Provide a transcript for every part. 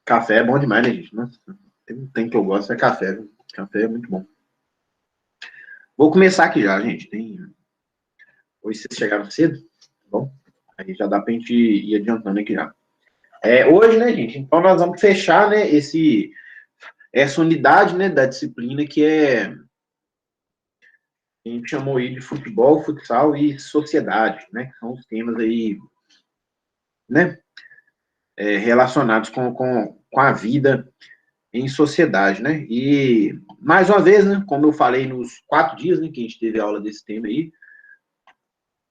Café é bom demais, né, gente? Nossa, tem que eu gosto, é café. Viu? Café é muito bom. Vou começar aqui já, gente. Hoje vocês chegaram cedo, tá bom? Aí já dá pra gente ir adiantando aqui já. Hoje, né, gente? Então nós vamos fechar, né, essa unidade, né, da disciplina que a gente chamou aí de futebol, futsal e sociedade, né? Que são os temas aí, né, relacionados com a vida em sociedade, né? E, mais uma vez, né, como eu falei nos 4 dias, né, que a gente teve aula desse tema aí,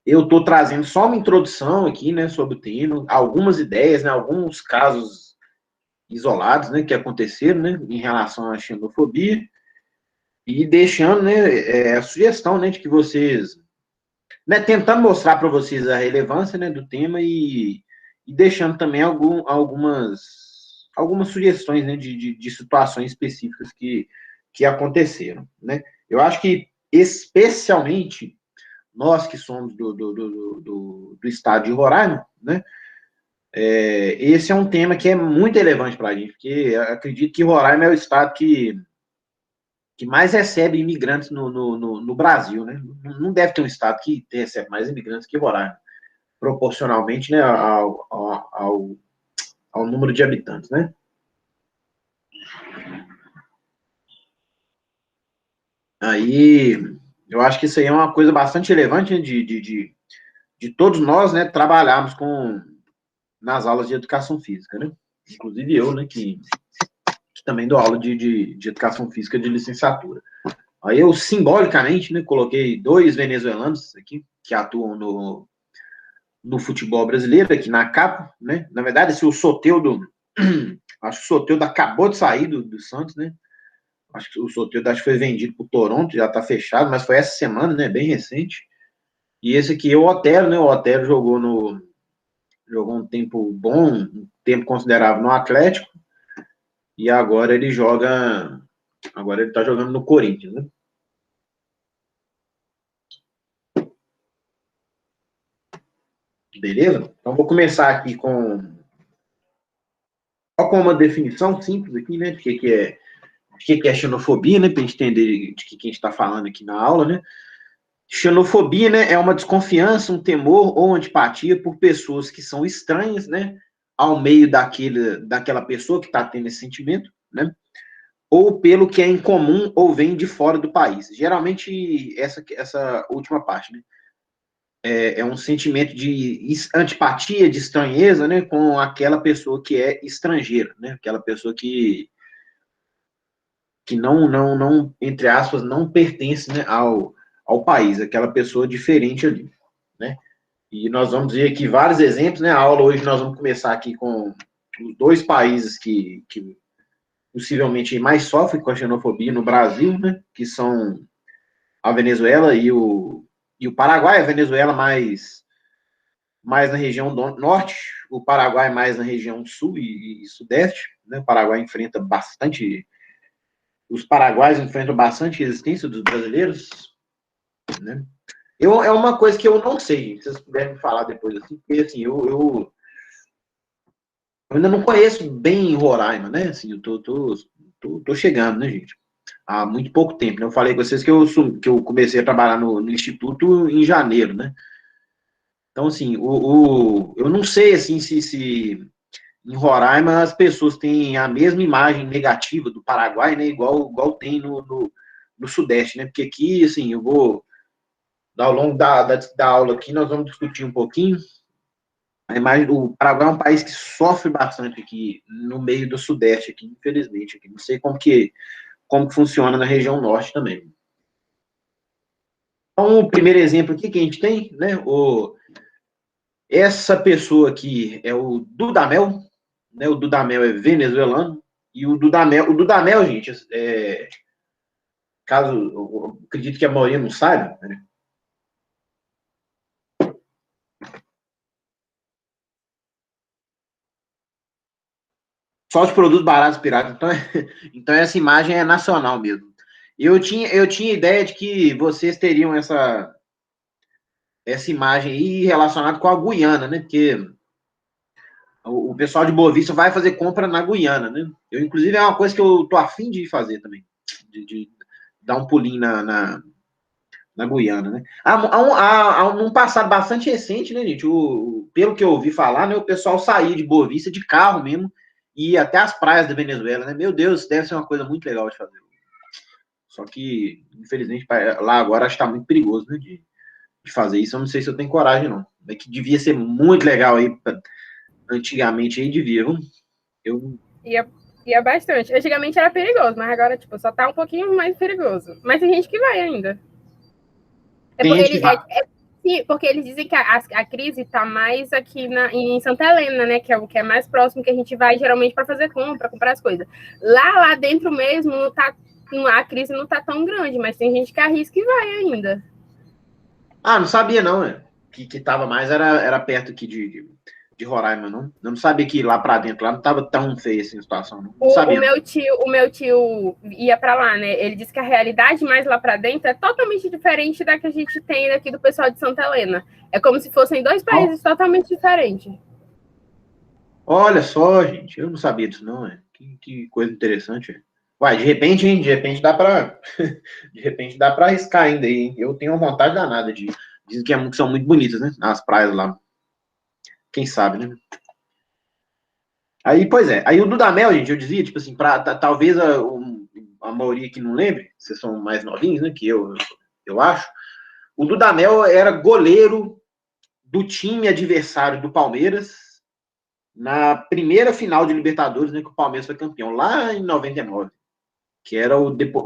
eu estou trazendo só uma introdução aqui, né, sobre o tema, algumas ideias, né, alguns casos isolados, né, que aconteceram, né, em relação à xenofobia, e deixando, né, a sugestão, né, de que vocês, né, tentando mostrar para vocês a relevância, né, do tema e deixando também algumas sugestões, né, de situações específicas que aconteceram, né. Eu acho que, especialmente, nós que somos do estado de Roraima, né, esse é um tema que é muito relevante para a gente, porque acredito que Roraima é o estado que mais recebe imigrantes no Brasil, né? Não deve ter um estado que recebe mais imigrantes que Roraima, proporcionalmente, né, ao número de habitantes, né? Aí, eu acho que isso aí é uma coisa bastante relevante, né, de todos nós, né, trabalharmos nas aulas de educação física, né? Inclusive eu, né, que também dou aula de educação física de licenciatura. Aí eu, simbolicamente, né, coloquei 2 venezuelanos aqui, que atuam no futebol brasileiro, aqui na capa, né? Na verdade, esse, o Soteldo, acho que o Soteldo acabou de sair do Santos, né? Acho que o Soteldo acho que foi vendido para o Toronto, já está fechado, mas foi essa semana, né? Bem recente. E esse aqui é o Otero, né? O Otero jogou um tempo bom, um tempo considerável no Atlético, e agora ele tá jogando no Corinthians, né? Beleza? Então vou começar aqui só com uma definição simples aqui, né? De que é xenofobia, né? Para a gente entender de que a gente está falando aqui na aula, né? Xenofobia, né, é uma desconfiança, um temor ou antipatia por pessoas que são estranhas, né, ao meio daquela pessoa que está tendo esse sentimento, né, ou pelo que é incomum ou vem de fora do país. Geralmente, essa última parte, né, é um sentimento de antipatia, de estranheza, né, com aquela pessoa que é estrangeira, né, aquela pessoa que não, entre aspas, não pertence, né, ao país, aquela pessoa diferente ali, né. E nós vamos ver aqui vários exemplos, né? A aula hoje nós vamos começar aqui com os 2 países que possivelmente mais sofrem com a xenofobia no Brasil, né? Que são a Venezuela e o Paraguai. A Venezuela mais na região do norte, o Paraguai mais na região sul e sudeste, né? O Paraguai enfrenta bastante, os paraguaios enfrentam bastante resistência dos brasileiros, né? É uma coisa que eu não sei, se vocês puderem falar depois, assim, porque assim, eu ainda não conheço bem Roraima, né? Assim, eu tô chegando, né, gente? Há muito pouco tempo, né? Eu falei com vocês que eu comecei a trabalhar no Instituto em janeiro, né? Então, assim, eu não sei, assim, se em Roraima as pessoas têm a mesma imagem negativa do Paraguai, né? Igual tem no Sudeste, né? Porque aqui, assim, eu vou, ao longo da aula aqui, nós vamos discutir um pouquinho. Mas o Paraguai é um país que sofre bastante aqui no meio do Sudeste, aqui, infelizmente. Aqui. Não sei como que funciona na região Norte também. Então, o primeiro exemplo aqui que a gente tem, né? Essa pessoa aqui é o Dudamel, né? O Dudamel é venezuelano. E o Dudamel, gente, caso eu acredito que a maioria não saiba, né? Só os produtos baratos piratas. Então essa imagem é nacional mesmo. Eu tinha ideia de que vocês teriam essa imagem aí relacionada com a Guiana, né? Porque o pessoal de Boa Vista vai fazer compra na Guiana, né? Inclusive, é uma coisa que eu tô afim de fazer também. De dar um pulinho na Guiana, né? Há um passado bastante recente, né, gente? Pelo que eu ouvi falar, né, o pessoal saía de Boa Vista de carro mesmo e ia até as praias da Venezuela, né? Meu Deus, deve ser uma coisa muito legal de fazer. Só que, infelizmente, lá agora acho que tá muito perigoso, né, de fazer isso. Eu não sei se eu tenho coragem, não. É que devia ser muito legal aí, antigamente aí devia, viu? Ia bastante. Antigamente era perigoso, mas agora, tipo, só tá um pouquinho mais perigoso. Mas tem gente que vai ainda. Tem gente que vai. Sim, porque eles dizem que a crise está mais aqui em Santa Helena, né? Que é o que é mais próximo que a gente vai geralmente para fazer comprar as coisas. Lá dentro mesmo, a crise não está tão grande, mas tem gente que arrisca e vai ainda. Ah, não sabia não, né? Que tava mais era perto aqui de Roraima, não. Eu não sabia que lá para dentro lá não tava tão feia assim a situação, não. Não sabia. O meu tio ia para lá, né? Ele disse que a realidade mais lá para dentro é totalmente diferente da que a gente tem aqui do pessoal de Santa Helena. É como se fossem dois países totalmente diferentes. Olha só, gente, eu não sabia disso não, é. Que coisa interessante. Uai, de repente, hein? De repente dá para de repente dá para arriscar ainda aí, hein? Eu tenho uma vontade danada de dizem que são muito bonitas, né? As praias lá. Quem sabe, né? Aí, pois é. Aí o Dudamel, gente, eu dizia, tipo assim, talvez a maioria que não lembre, vocês são mais novinhos, né? Que eu acho. O Dudamel era goleiro do time adversário do Palmeiras na primeira final de Libertadores, né, que o Palmeiras foi campeão, lá em 99, que era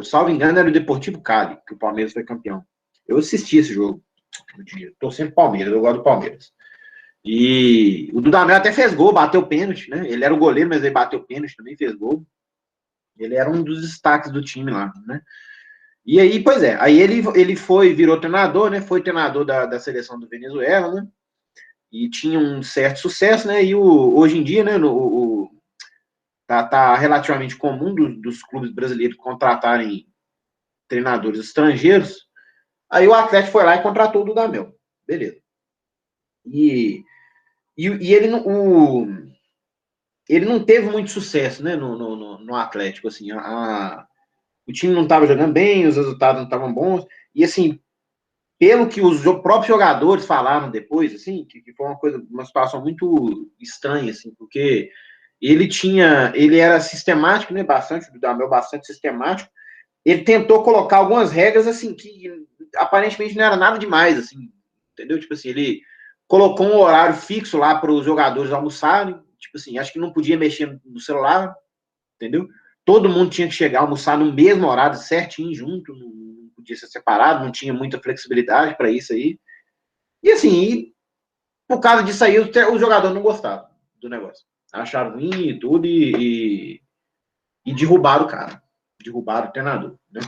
salvo engano, era o Deportivo Cali, que o Palmeiras foi campeão. Eu assisti esse jogo no dia. Torcendo pro Palmeiras, eu gosto do Palmeiras. E o Dudamel até fez gol, bateu pênalti, né? Ele era o goleiro, mas ele bateu pênalti, também fez gol. Ele era um dos destaques do time lá, né? E aí, pois é, aí ele virou treinador, né? Foi treinador da seleção do Venezuela, né? E tinha um certo sucesso, né? E hoje em dia, né? Tá relativamente comum dos clubes brasileiros contratarem treinadores estrangeiros. Aí o Atlético foi lá e contratou o Dudamel. Beleza. E ele não teve muito sucesso, né, no Atlético, assim, o time não estava jogando bem, os resultados não estavam bons, e assim, pelo que os próprios jogadores falaram depois, assim, que foi uma situação muito estranha, assim, porque ele era sistemático, né, bastante, o Dudamel bastante sistemático, ele tentou colocar algumas regras, assim, que aparentemente não era nada demais, assim, entendeu? Tipo assim, ele colocou um horário fixo lá para os jogadores almoçarem, tipo assim, acho que não podia mexer no celular, entendeu? Todo mundo tinha que chegar, almoçar no mesmo horário, certinho, junto, não podia ser separado, não tinha muita flexibilidade para isso aí. E assim, por causa disso aí, os jogadores não gostavam do negócio. Acharam ruim e tudo e derrubaram o cara. Derrubaram o treinador, né?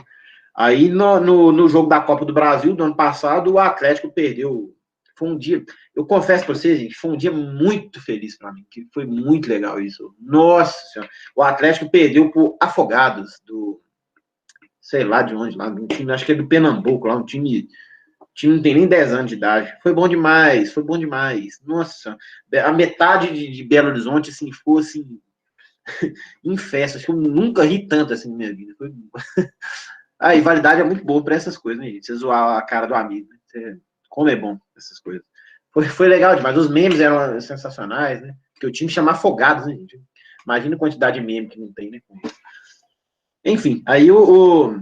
Aí no jogo da Copa do Brasil do ano passado, o Atlético perdeu. Foi um dia, eu confesso para vocês, gente, foi um dia muito feliz para mim, que foi muito legal isso. Nossa Senhora, o Atlético perdeu por Afogados, sei lá de onde, lá, um time, acho que é do Pernambuco, lá, um time não tem nem 10 anos de idade. Foi bom demais, foi bom demais. Nossa, a metade de Belo Horizonte, assim, ficou assim, em festa. Acho que eu nunca ri tanto assim na minha vida. Foi... A rivalidade é muito boa para essas coisas, né, gente? Você zoar a cara do amigo, né? Como é bom essas coisas. Foi legal demais. Os memes eram sensacionais, né? Porque o time chama Afogados, né, gente? Imagina a quantidade de meme que não tem, né? Enfim, aí o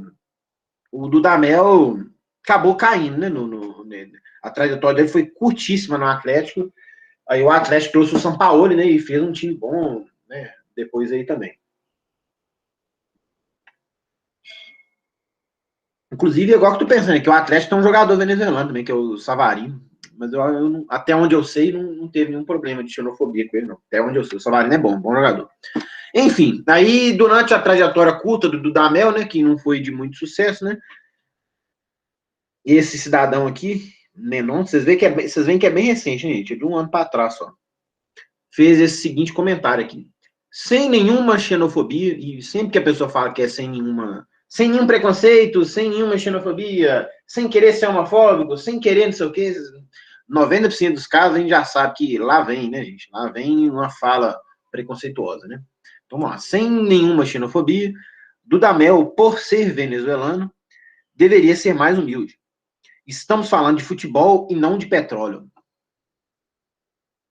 Dudamel acabou caindo, né? A trajetória dele foi curtíssima no Atlético. Aí o Atlético trouxe o São Paulo, né? E fez um time bom, né? Depois aí também. Inclusive, agora que eu tô pensando, que o Atlético tem um jogador venezuelano também, que é o Savarino. Mas até onde eu sei, não teve nenhum problema de xenofobia com ele, não. Até onde eu sei. O Savarino é bom jogador. Enfim, aí durante a trajetória curta do Dudamel, né? Que não foi de muito sucesso, né? Esse cidadão aqui, Menon, vocês veem que é bem recente, né, gente? De um ano para trás só. Fez esse seguinte comentário aqui. sem nenhuma xenofobia, e sempre que a pessoa fala que é sem nenhum preconceito, sem nenhuma xenofobia, sem querer ser homofóbico, sem querer não sei o quê, 90% dos casos a gente já sabe que lá vem, né, gente? Lá vem uma fala preconceituosa, né? Então, vamos lá, sem nenhuma xenofobia, Dudamel, por ser venezuelano, deveria ser mais humilde. Estamos falando de futebol e não de petróleo.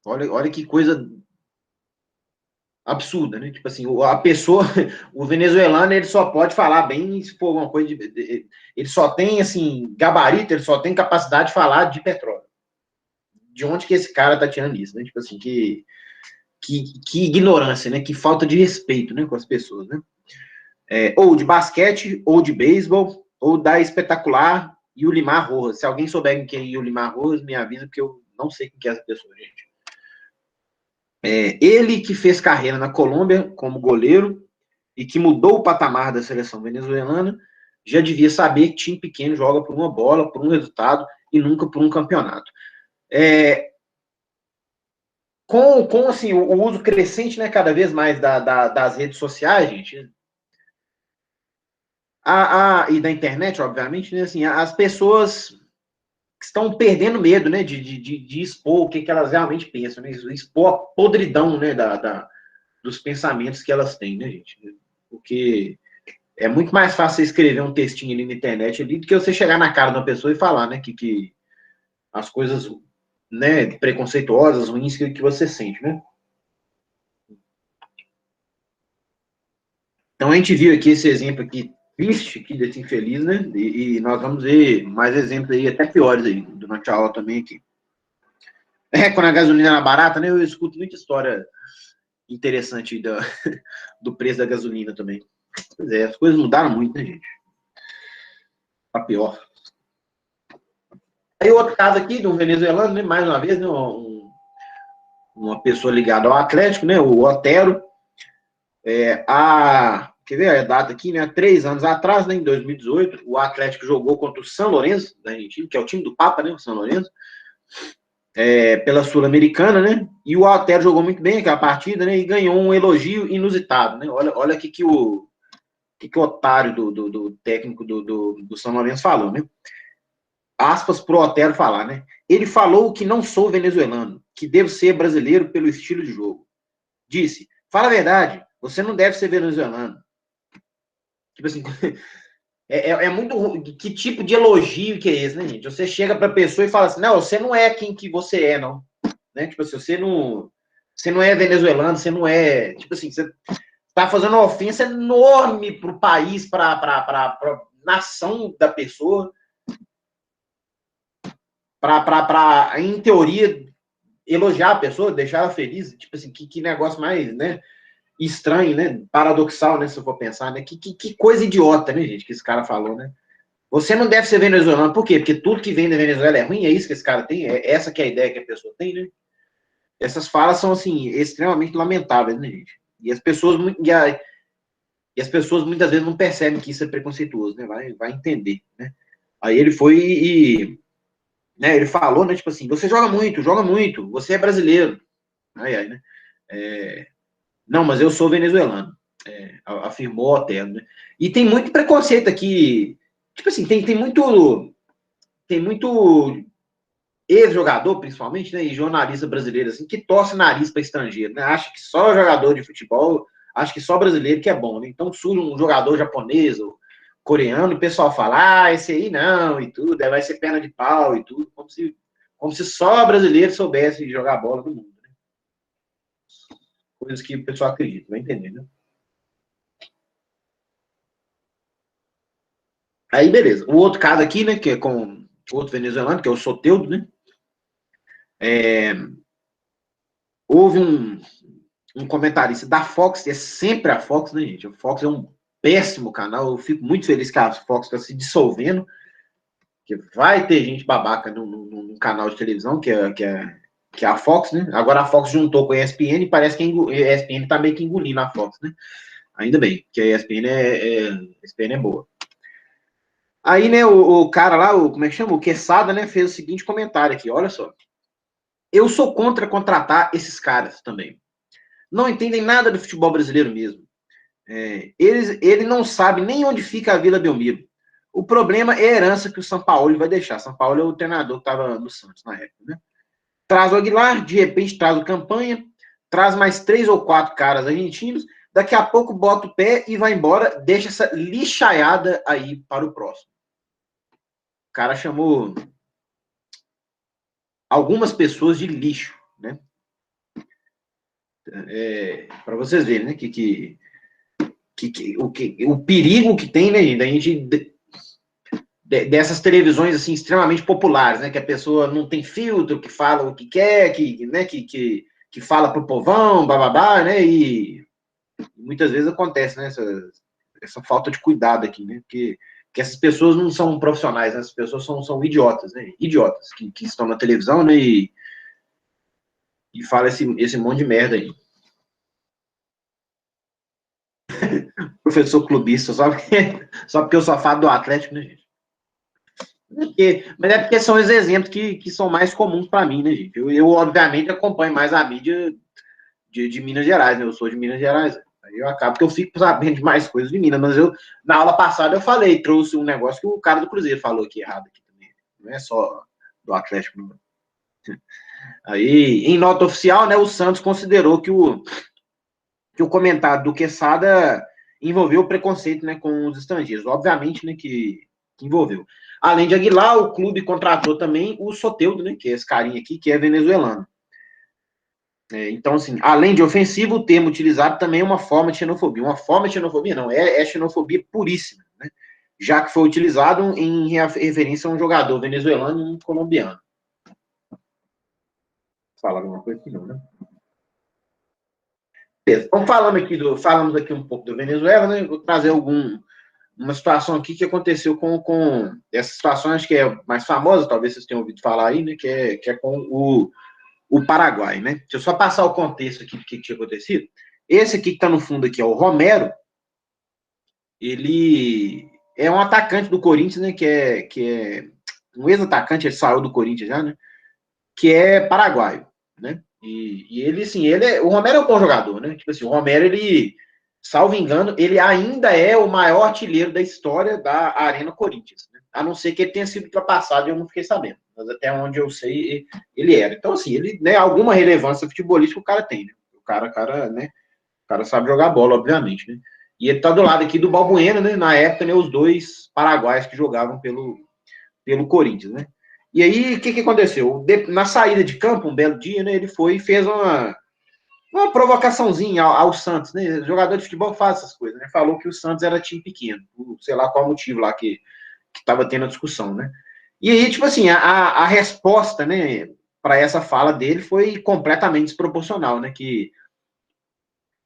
Olha que coisa absurda, né? Tipo assim, a pessoa, o venezuelano, ele só pode falar bem se for alguma coisa ele só tem, assim, gabarito, ele só tem capacidade de falar de petróleo. De onde que esse cara tá tirando isso, né? Tipo assim, que ignorância, né? Que falta de respeito, né, com as pessoas, né? Ou de basquete, ou de beisebol, ou da espetacular Yulimar Rojas. Se alguém souber quem é Yulimar Rojas, me avisa, porque eu não sei quem é essa pessoa, gente. Ele que fez carreira na Colômbia como goleiro e que mudou o patamar da seleção venezuelana, já devia saber que time pequeno joga por uma bola, por um resultado e nunca por um campeonato. Com assim, o uso crescente, né, cada vez mais das redes sociais, gente, e da internet, obviamente, né, assim, as pessoas estão perdendo medo, né, de expor o que elas realmente pensam, né, expor a podridão, né, dos pensamentos que elas têm, né, gente? Porque é muito mais fácil você escrever um textinho ali na internet ali, do que você chegar na cara da pessoa e falar, né, que as coisas, né, preconceituosas, ruins que você sente, né? Então a gente viu aqui esse exemplo aqui triste, aqui desse infeliz, né? E nós vamos ver mais exemplos aí, até piores aí, durante a aula também aqui. Quando a gasolina era barata, né? Eu escuto muita história interessante do preço da gasolina também. Pois é, as coisas mudaram muito, né, gente? Tá pior. Aí outro caso aqui de um venezuelano, né? Mais uma vez, né? Uma pessoa ligada ao Atlético, né? O Otero. Quer ver a data aqui, né? Há 3 anos atrás, né, em 2018, o Atlético jogou contra o São Lourenço, da Argentina, que é o time do Papa, né? O São Lourenço. Pela Sul-Americana, né? E o Otero jogou muito bem aquela partida, né? E ganhou um elogio inusitado, né? Olha que o otário do técnico do São Lourenço falou, né? Aspas pro Otero falar, né? Ele falou que não sou venezuelano, que devo ser brasileiro pelo estilo de jogo. Disse, fala a verdade, você não deve ser venezuelano. Tipo assim, muito. Que tipo de elogio que é esse, né, gente? Você chega pra pessoa e fala assim, não, você não é quem que você é, não. Né? Tipo assim, você não é venezuelano, você não é. Tipo assim, você tá fazendo uma ofensa enorme pro país, pra nação da pessoa. Em teoria, elogiar a pessoa, deixar ela feliz. Tipo assim, que negócio mais, né? Estranho, né? Paradoxal, né? Se eu for pensar, né? Que coisa idiota, né, gente? Que esse cara falou, né? Você não deve ser venezuelano. Por quê? Porque tudo que vem da Venezuela é ruim, é isso que esse cara tem? É essa que é a ideia que a pessoa tem, né? Essas falas são, assim, extremamente lamentáveis, né, gente? E as pessoas, muitas vezes não percebem que isso é preconceituoso, né? Vai entender, né? Aí ele foi né, ele falou, né, tipo assim, você joga muito, você é brasileiro. Ai, né? Não, mas eu sou venezuelano, afirmou o Otero, né? E tem muito preconceito aqui, tipo assim, tem muito ex-jogador, principalmente, né, e jornalista brasileiro, assim, que torce nariz para estrangeiro, né? Acha que só jogador de futebol, acha que só brasileiro que é bom, né? Então surge um jogador japonês ou coreano e o pessoal fala, esse aí não, e tudo, vai ser perna de pau e tudo, como se só brasileiro soubesse jogar bola no mundo, né? Coisas que o pessoal acredita, vai entender, né? Aí, beleza. O outro caso aqui, né, que é com outro venezuelano, que é o Soteldo, né? Houve um comentarista da Fox, é sempre a Fox, né, gente? A Fox é um péssimo canal, eu fico muito feliz que a Fox está se dissolvendo, que vai ter gente babaca no canal de televisão, que é a Fox, né? Agora a Fox juntou com a ESPN e parece que a ESPN tá meio que engolindo a Fox, né? Ainda bem, que a ESPN é boa. Aí, né, o cara lá, como é que chama? O Quesada, né, fez o seguinte comentário aqui, olha só. Eu sou contra contratar esses caras também. não entendem nada do futebol brasileiro mesmo. Ele não sabe nem onde fica a Vila Belmiro. O problema é a herança que o São Paulo vai deixar. São Paulo é o treinador que estava no Santos na época, né? Traz o Aguilar, de repente traz o Campanha, traz mais 3 ou 4 caras argentinos, daqui a pouco bota o pé e vai embora, deixa essa lixaiada aí para o próximo. O cara chamou algumas pessoas de lixo, né? Para vocês verem, né? O perigo que tem, né, da gente dessas televisões assim extremamente populares, né, que a pessoa não tem filtro, que fala o que quer, que fala pro povão, bababá, né, e muitas vezes acontece, né, essa falta de cuidado aqui, né, porque essas pessoas não são profissionais, né, essas pessoas são idiotas, né, idiotas que estão na televisão, né, e fala esse monte de merda aí. Professor clubista, só porque eu sou fã do Atlético, né, gente? Mas é porque são os exemplos que são mais comuns para mim, né, gente? Eu, obviamente, acompanho mais a mídia de Minas Gerais, né? Eu sou de Minas Gerais. Aí eu acabo que eu fico sabendo de mais coisas de Minas, mas na aula passada, eu falei, trouxe um negócio que o cara do Cruzeiro falou aqui errado aqui também. Não é só do Atlético, não. Aí, em nota oficial, né, o Santos considerou que o comentário do Quesada envolveu preconceito, né, com os estrangeiros. Obviamente, né, que envolveu. Além de Aguilar, o clube contratou também o Soteldo, né, que é esse carinha aqui, que é venezuelano. Então, assim, além de ofensivo, o termo utilizado também é uma forma de xenofobia. Uma forma de xenofobia, não, é xenofobia puríssima, né? Já que foi utilizado em referência a um jogador venezuelano e um colombiano. Fala alguma coisa aqui, não, né? Então, falamos aqui um pouco do Venezuela, né? Vou trazer uma situação aqui que aconteceu com essa situação, acho que é mais famosa, talvez vocês tenham ouvido falar aí, né? Que é com o Paraguai, né? Deixa eu só passar o contexto aqui do que tinha acontecido. Esse aqui que está no fundo aqui é o Romero. Ele é um atacante do Corinthians, né? Que é um ex-atacante, ele saiu do Corinthians já, né? Que é paraguaio, né? E ele, assim, o Romero é um bom jogador, né? Tipo assim, o Romero, ele, salvo engano, ele ainda é o maior artilheiro da história da Arena Corinthians, né? A não ser que ele tenha sido ultrapassado e eu não fiquei sabendo. Mas até onde eu sei, ele era. Então, assim, ele, né, alguma relevância futebolística o cara tem, né? O cara, né? O cara sabe jogar bola, obviamente, né? E ele tá do lado aqui do Balbuena, né? Na época, né, os dois paraguaios que jogavam pelo Corinthians, né? E aí, o que aconteceu? Na saída de campo, um belo dia, né, ele foi e fez uma provocaçãozinha ao Santos, né? O jogador de futebol faz essas coisas, né? Falou que o Santos era time pequeno, sei lá qual motivo lá que estava tendo a discussão, né? E aí, tipo assim, a resposta, né, para essa fala dele foi completamente desproporcional, né? Que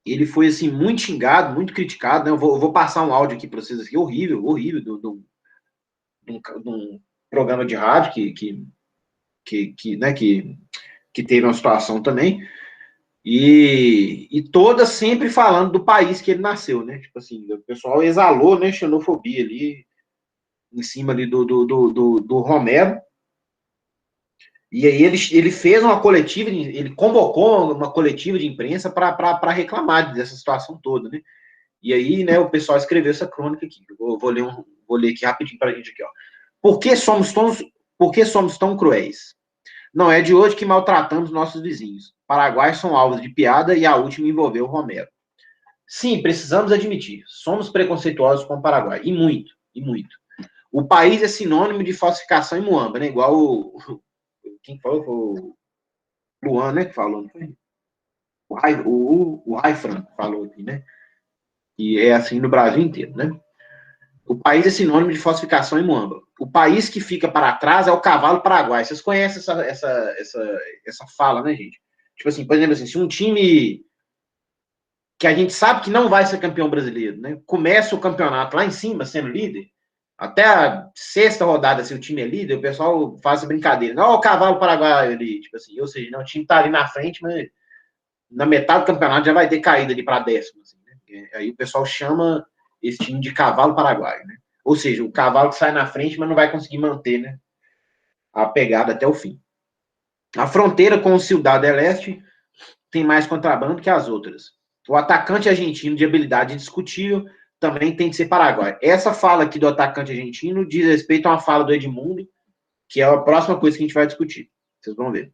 ele foi, assim, muito xingado, muito criticado, né? Eu vou passar um áudio aqui para vocês, aqui, horrível, de um programa de rádio que teve uma situação também, e toda sempre falando do país que ele nasceu, né? Tipo assim, o pessoal exalou, né, xenofobia ali, em cima ali do Romero, e aí ele fez uma coletiva, ele convocou uma coletiva de imprensa para reclamar dessa situação toda, né? E aí, né, o pessoal escreveu essa crônica aqui. Eu vou ler aqui rapidinho para a gente aqui, ó. Por que somos tão cruéis? Não é de hoje que maltratamos nossos vizinhos. Paraguaios são alvos de piada e a última envolveu o Romero. Sim, precisamos admitir, somos preconceituosos com o Paraguai, e muito, e muito. O país é sinônimo de falsificação em Muamba, né? Igual quem falou foi o Luan, né? Que falou, não foi? O Raifran falou aqui, né? E é assim no Brasil inteiro, né? O país é sinônimo de falsificação em Muamba. O país que fica para trás é o cavalo paraguai. Vocês conhecem essa fala, né, gente? Tipo assim, por exemplo, assim, se um time que a gente sabe que não vai ser campeão brasileiro, né, começa o campeonato lá em cima, sendo líder, até a sexta rodada, se o time é líder, o pessoal faz essa brincadeira. Não, o cavalo paraguaio ali, tipo assim, ou seja, não, o time tá ali na frente, mas na metade do campeonato já vai ter caído ali para décimo. Assim, né? Aí o pessoal chama esse time de cavalo paraguaio, né? Ou seja, o cavalo que sai na frente, mas não vai conseguir manter, né, a pegada até o fim. A fronteira com o Ciudad del Este tem mais contrabando que as outras. O atacante argentino de habilidade indiscutível também tem que ser paraguaio. Essa fala aqui do atacante argentino diz respeito a uma fala do Edmundo, que é a próxima coisa que a gente vai discutir. Vocês vão ver.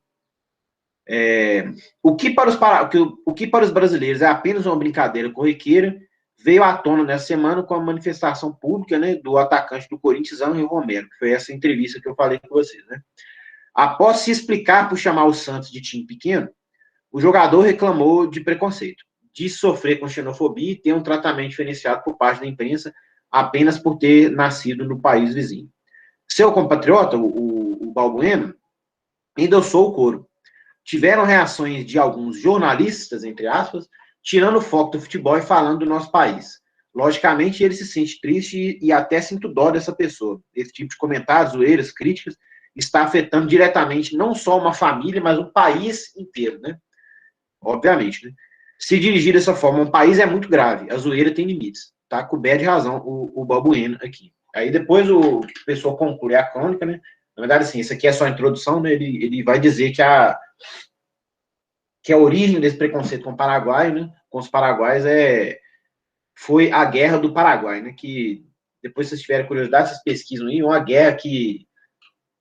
O que para os brasileiros é apenas uma brincadeira corriqueira, veio à tona nessa semana com a manifestação pública, né, do atacante do Corinthians, Angel Romero, que foi essa entrevista que eu falei com vocês, né? Após se explicar por chamar o Santos de time pequeno, o jogador reclamou de preconceito, disse sofrer com xenofobia e ter um tratamento diferenciado por parte da imprensa apenas por ter nascido no país vizinho. Seu compatriota, o Balbuena, endossou o coro. Tiveram reações de alguns jornalistas, entre aspas, tirando o foco do futebol e falando do nosso país. Logicamente, ele se sente triste e até sinto dó dessa pessoa. Esse tipo de comentários, zoeiras, críticas, está afetando diretamente não só uma família, mas um país inteiro, né? Obviamente, né? Se dirigir dessa forma a um país é muito grave. A zoeira tem limites. Tá coberto de razão o Balbuena aqui. Aí depois o pessoal conclui a crônica, né? Na verdade, assim, isso aqui é só a introdução, né? Ele vai dizer que a origem desse preconceito com o Paraguai, né? Com os paraguaios foi a Guerra do Paraguai, né? Que depois, se vocês tiverem curiosidade, vocês pesquisam aí, uma guerra que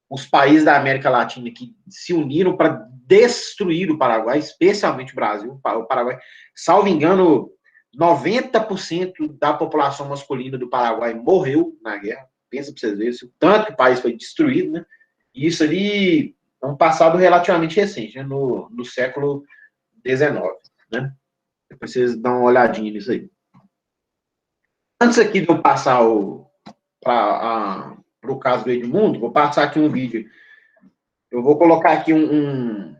os países da América Latina que se uniram para destruir o Paraguai, especialmente o Brasil. O Paraguai, salvo engano, 90% da população masculina do Paraguai morreu na guerra. Pensa para vocês verem o tanto que o país foi destruído, né? E isso ali é um passado relativamente recente, né? No século XIX, né? Depois vocês dão uma olhadinha nisso aí. Antes aqui de eu passar para o caso do Edmundo, vou passar aqui um vídeo. Eu vou colocar aqui um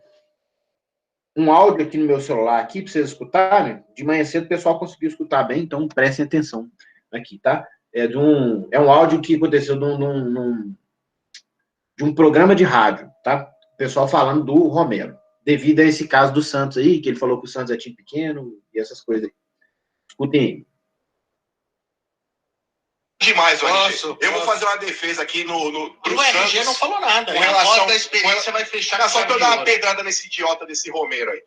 áudio aqui no meu celular aqui para vocês escutarem. De manhã cedo o pessoal conseguiu escutar bem, então prestem atenção aqui, tá? É um áudio que aconteceu de um programa de rádio, tá? O pessoal falando do Romero, devido a esse caso do Santos aí, que ele falou que o Santos é time pequeno e essas coisas aí. Escutem aí. Demais, o RG. Eu vou fazer uma defesa aqui no o RG Santos, não falou nada. Com relação da experiência vai fechar. Só que eu dar uma pedrada nesse idiota desse Romero aí.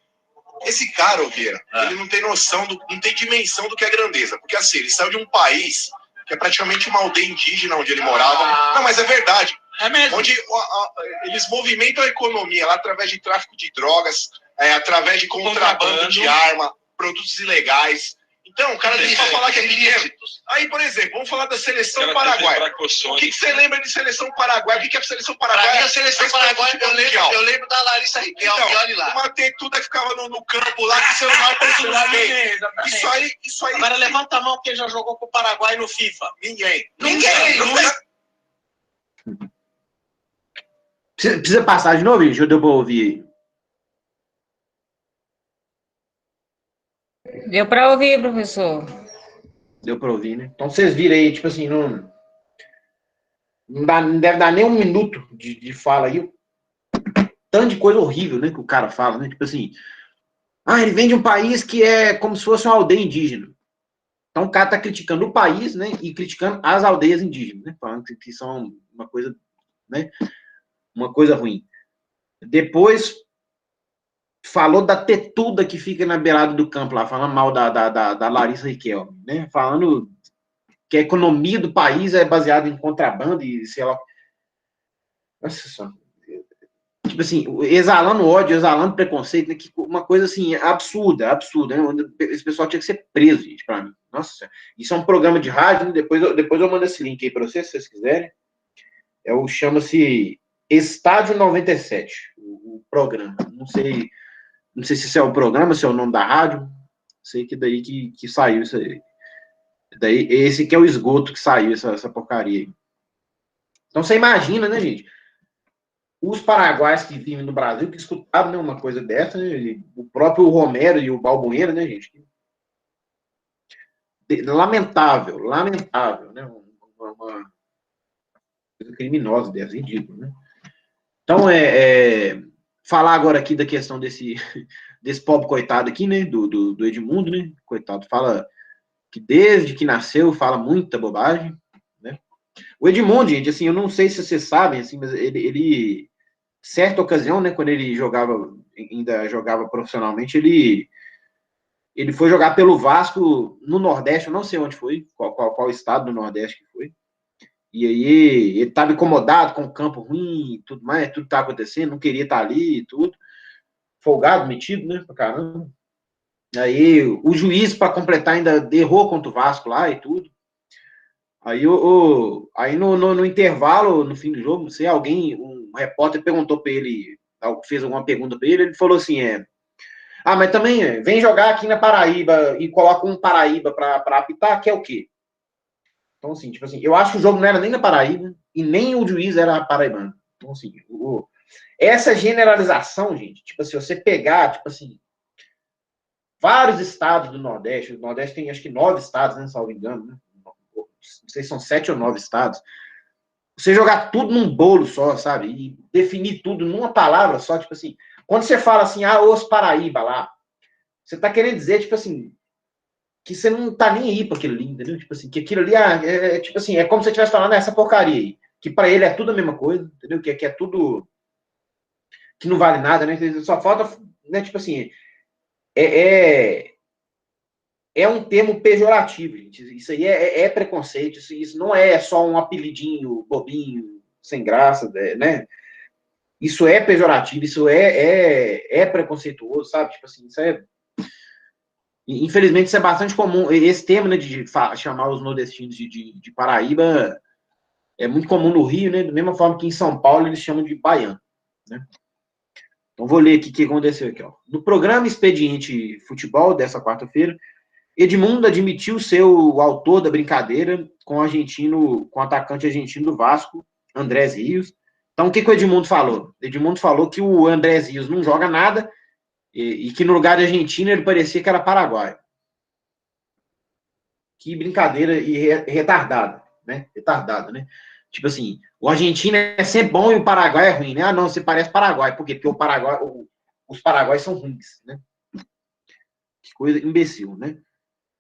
Esse cara, Vieira, ele não tem noção, não tem dimensão do que é grandeza. Porque assim, ele saiu de um país que é praticamente uma aldeia indígena onde ele morava. Não, mas é verdade. É mesmo. Onde eles movimentam a economia lá através de tráfico de drogas, através de contrabando de arma, produtos ilegais. Então, o cara tem só falar que é pequeno. Aí, por exemplo, vamos falar da seleção paraguaia. O que você lembra de seleção paraguaia? O que é a seleção paraguaia? Pra mim, a seleção paraguaia, eu lembro da Larissa Riquelme, então, olha lá. Uma tetuda que ficava no campo lá, que você não vai para tudo bem. Isso aí. Agora levanta a mão quem já jogou com o Paraguai no FIFA. Ninguém. Precisa passar de novo, gente? Eu deu para ouvir. Deu para ouvir, professor. Deu para ouvir, né? Então vocês viram aí, tipo assim, não deve dar nem um minuto de fala aí. Tanto de coisa horrível, né, que o cara fala, né? Tipo assim, ele vem de um país que é como se fosse uma aldeia indígena. Então o cara tá criticando o país, né, e criticando as aldeias indígenas, né? Falando que são uma coisa, né, uma coisa ruim. Depois falou da tetuda que fica na beirada do campo lá, falando mal da Larissa Riquelme, né? Falando que a economia do país é baseada em contrabando e sei lá. Nossa só. Tipo assim, exalando ódio, exalando preconceito, né? Uma coisa assim, absurda, né? Esse pessoal tinha que ser preso, gente, pra mim. Nossa, isso é um programa de rádio, né? Depois eu mando esse link aí pra vocês, se vocês quiserem. Chama-se Estádio 97, o programa. Não sei se esse é o programa, se é o nome da rádio. Sei que daí que saiu isso aí. Daí, esse que é o esgoto que saiu, essa porcaria aí. Então, você imagina, né, gente? Os paraguaios que vivem no Brasil, que escutaram, né, uma coisa dessa, né? O próprio Romero e o Balbuena, né, gente? Lamentável, né? Uma coisa criminosa dessa, ridículo, né? Então, falar agora aqui da questão desse pobre coitado aqui, né, do Edmundo, né, coitado, fala que desde que nasceu fala muita bobagem, né. O Edmundo, gente, assim, eu não sei se vocês sabem, assim, mas ele certa ocasião, né, quando ele jogava, ainda jogava profissionalmente, ele foi jogar pelo Vasco no Nordeste, eu não sei onde foi, qual estado do Nordeste que foi. E aí ele estava incomodado com o campo ruim e tudo mais, tudo tá acontecendo, não queria estar ali e tudo. Folgado, metido, né, pra caramba. Aí o juiz, para completar, ainda errou contra o Vasco lá e tudo. Aí, aí no intervalo, no fim do jogo, não sei, um repórter perguntou para ele, fez alguma pergunta para ele falou assim, mas também vem jogar aqui na Paraíba e coloca um Paraíba para apitar, que é o quê? Então, assim, tipo assim, eu acho que o jogo não era nem na Paraíba e nem o juiz era paraibano. Então, assim, essa generalização, gente, tipo assim, você pegar, tipo assim, vários estados do Nordeste, o Nordeste tem acho que 9 estados, né, salvo engano, né? Não sei se são 7 ou 9 estados. Você jogar tudo num bolo só, sabe? E definir tudo numa palavra só, tipo assim, quando você fala assim, os Paraíba lá, você tá querendo dizer, tipo assim, que você não tá nem aí pra aquilo ali, entendeu? Tipo assim, que aquilo ali, tipo assim, é como se você estivesse falando essa porcaria aí, que pra ele é tudo a mesma coisa, entendeu? Que é tudo, que não vale nada, né? Só falta, né, tipo assim, é um termo pejorativo, gente. Isso aí é preconceito, isso não é só um apelidinho bobinho, sem graça, né? Isso é pejorativo, isso é preconceituoso, sabe? Tipo assim, isso é... Infelizmente, isso é bastante comum. Esse termo, né, de chamar os nordestinos de Paraíba é muito comum no Rio, né? Da mesma forma que em São Paulo eles chamam de baiano, né? Então, vou ler aqui o que aconteceu aqui, ó. No programa Expediente Futebol, dessa quarta-feira, Edmundo admitiu ser o autor da brincadeira com o atacante argentino do Vasco, Andrés Rios. Então, o que o Edmundo falou? Edmundo falou que o Andrés Rios não joga nada e que no lugar da Argentina ele parecia que era paraguaio. Que brincadeira e retardada, né? Retardada, né? Tipo assim, o argentino é sempre bom e o Paraguai é ruim, né? Ah, não, você parece Paraguai. Por quê? Porque os paraguaios são ruins, né? Que coisa imbecil, né?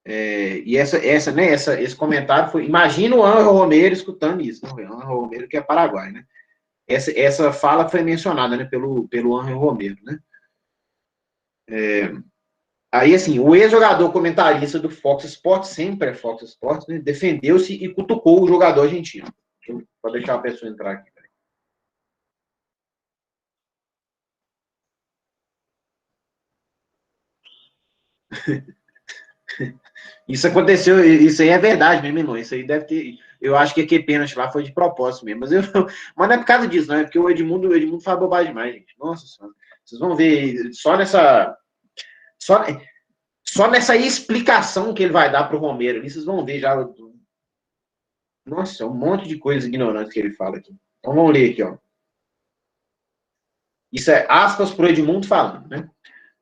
E esse comentário foi... Imagina o Ángel Romero escutando isso, né? O Ángel Romero que é paraguai, né? Essa fala foi mencionada, né, pelo Ángel Romero, né? Aí, assim, o ex-jogador comentarista do Fox Sports, sempre é Fox Sports, né, defendeu-se e cutucou o jogador argentino. Vou deixar a pessoa entrar aqui. Isso aconteceu, isso aí é verdade mesmo, irmão. Isso aí deve ter. Eu acho que aquele pênalti lá foi de propósito mesmo. Mas não é por causa disso, não. É porque o Edmundo faz bobagem demais, gente. Nossa senhora. Vocês vão ver só nessa explicação que ele vai dar pro Romero. Vocês vão ver já. Nossa, um monte de coisa ignorante que ele fala aqui. Então vamos ler aqui, ó. Isso é aspas pro Edmundo falando, né?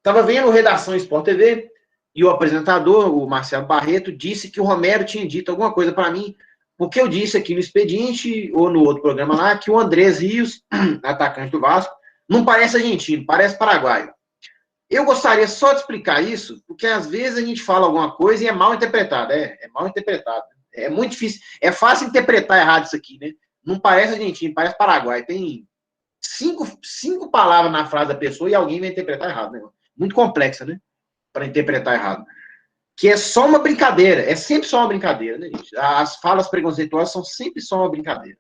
Tava vendo Redação Sport TV e o apresentador, o Marcelo Barreto, disse que o Romero tinha dito alguma coisa para mim, porque eu disse aqui no Expediente, ou no outro programa lá, que o Andrés Rios, atacante do Vasco, não parece argentino, parece paraguaio. Eu gostaria só de explicar isso, porque às vezes a gente fala alguma coisa e é mal interpretado. É mal interpretado. É muito difícil. É fácil interpretar errado isso aqui, né? Não parece argentino, parece paraguaio. Tem cinco palavras na frase da pessoa e alguém vai interpretar errado, né? Muito complexa, né? Para interpretar errado. Que é só uma brincadeira. É sempre só uma brincadeira, né, gente? As falas preconceituosas são sempre só uma brincadeira.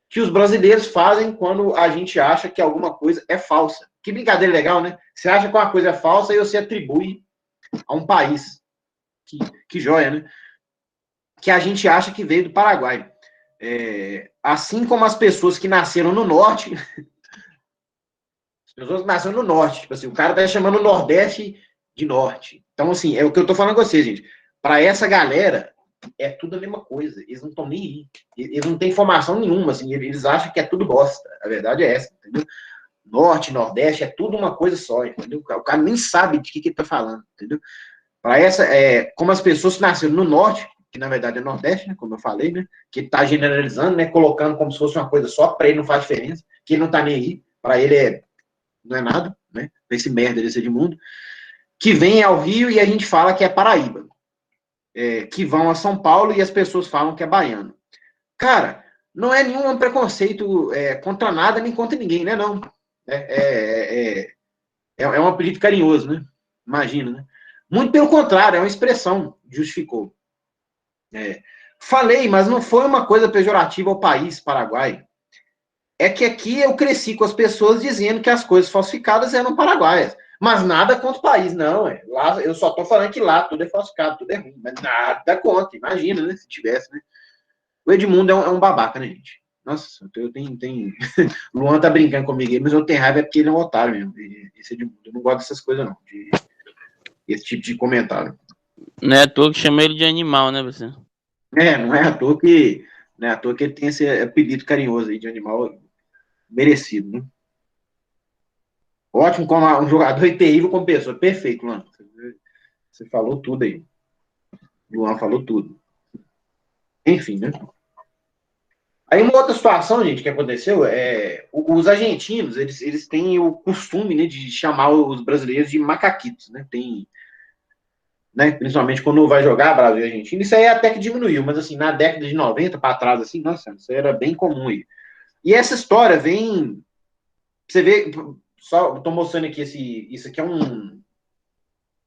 Que os brasileiros fazem quando a gente acha que alguma coisa é falsa. Que brincadeira legal, né? Você acha que uma coisa é falsa e você atribui a um país. Que joia, né? Que a gente acha que veio do Paraguai. Assim como as pessoas que nasceram no norte. As pessoas que nasceram no norte. Tipo assim, o cara tá chamando o Nordeste de norte. Então, assim, é o que eu tô falando com vocês, gente. Para essa galera, é tudo a mesma coisa. Eles não estão nem aí. Eles não têm informação nenhuma, assim. Eles acham que é tudo bosta. A verdade é essa, entendeu? Norte, Nordeste, é tudo uma coisa só, entendeu? O cara nem sabe de que ele tá falando, entendeu? Para essa, como as pessoas que nasceram no Norte, que na verdade é Nordeste, né, como eu falei, né, que ele tá generalizando, né, colocando como se fosse uma coisa só, para ele não faz diferença, que ele não tá nem aí, para ele não é nada, né, esse merda desse Edmundo, que vem ao Rio e a gente fala que é Paraíba, que vão a São Paulo e as pessoas falam que é baiano. Cara, não é nenhum preconceito contra nada nem contra ninguém, né, não. É um apelido carinhoso, né? Imagina, né? Muito pelo contrário, é uma expressão, justificou. Falei, mas não foi uma coisa pejorativa ao país, Paraguai. É que aqui eu cresci com as pessoas dizendo que as coisas falsificadas eram paraguaias. Mas nada contra o país, não. Lá, eu só tô falando que lá tudo é falsificado, tudo é ruim. Mas nada contra, imagina, né? Se tivesse, né? O Edmundo é um babaca, né, gente? Nossa, eu tenho... Luan tá brincando comigo aí, mas eu tenho raiva porque ele é um otário mesmo. Esse Edmundo, eu não gosto dessas coisas, não. Esse tipo de comentário. Não é à toa que chama ele de animal, né, você? Não é à toa que... Não é à toa que ele tem esse apelido carinhoso aí de animal merecido, né? Ótimo como um jogador e terrível como pessoa. Perfeito, Luan. Você falou tudo aí. Luan falou tudo. Enfim, né? Aí uma outra situação, gente, que aconteceu os argentinos, eles têm o costume, né, de chamar os brasileiros de macaquitos, né? Tem, né, principalmente quando vai jogar Brasil e Argentina. Isso aí até que diminuiu, mas assim, na década de 90 para trás, assim, nossa, isso era bem comum aí. E essa história vem... Você vê... Só estou mostrando aqui isso aqui é um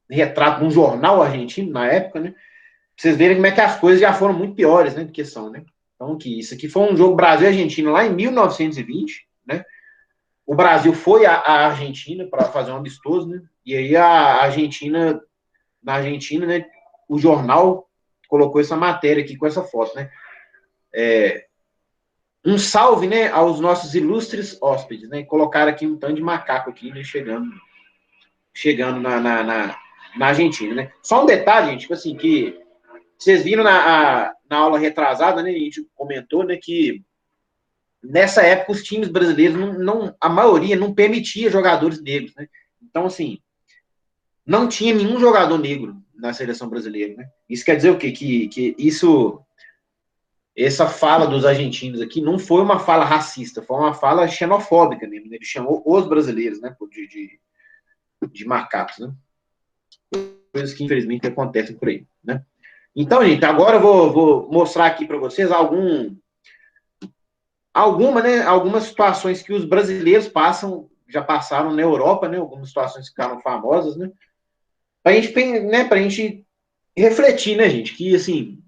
retrato de um jornal argentino na época, né? Pra vocês verem como é que as coisas já foram muito piores, né? Do que são, né? Então, isso aqui foi um jogo Brasil e Argentina lá em 1920, né? O Brasil foi à Argentina para fazer um amistoso, né? E aí na Argentina, né? O jornal colocou essa matéria aqui com essa foto, né? Um salve, né, aos nossos ilustres hóspedes, né? Colocaram aqui um tanto de macaco aqui, né? Chegando na Argentina, né? Só um detalhe, gente, tipo assim, que vocês viram na aula retrasada, né? A gente comentou, né, que nessa época os times brasileiros a maioria não permitia jogadores negros, né? Então, assim, não tinha nenhum jogador negro na seleção brasileira, né? Isso quer dizer o quê? Que essa fala dos argentinos aqui não foi uma fala racista, foi uma fala xenofóbica mesmo, né? Ele chamou os brasileiros, né, de macacos, né? Coisas que infelizmente acontecem por aí, né? Então, gente, agora eu vou mostrar aqui para vocês algumas situações que os brasileiros já passaram na Europa, né? Algumas situações que ficaram famosas, né? Pra gente refletir, né, gente? Que, assim,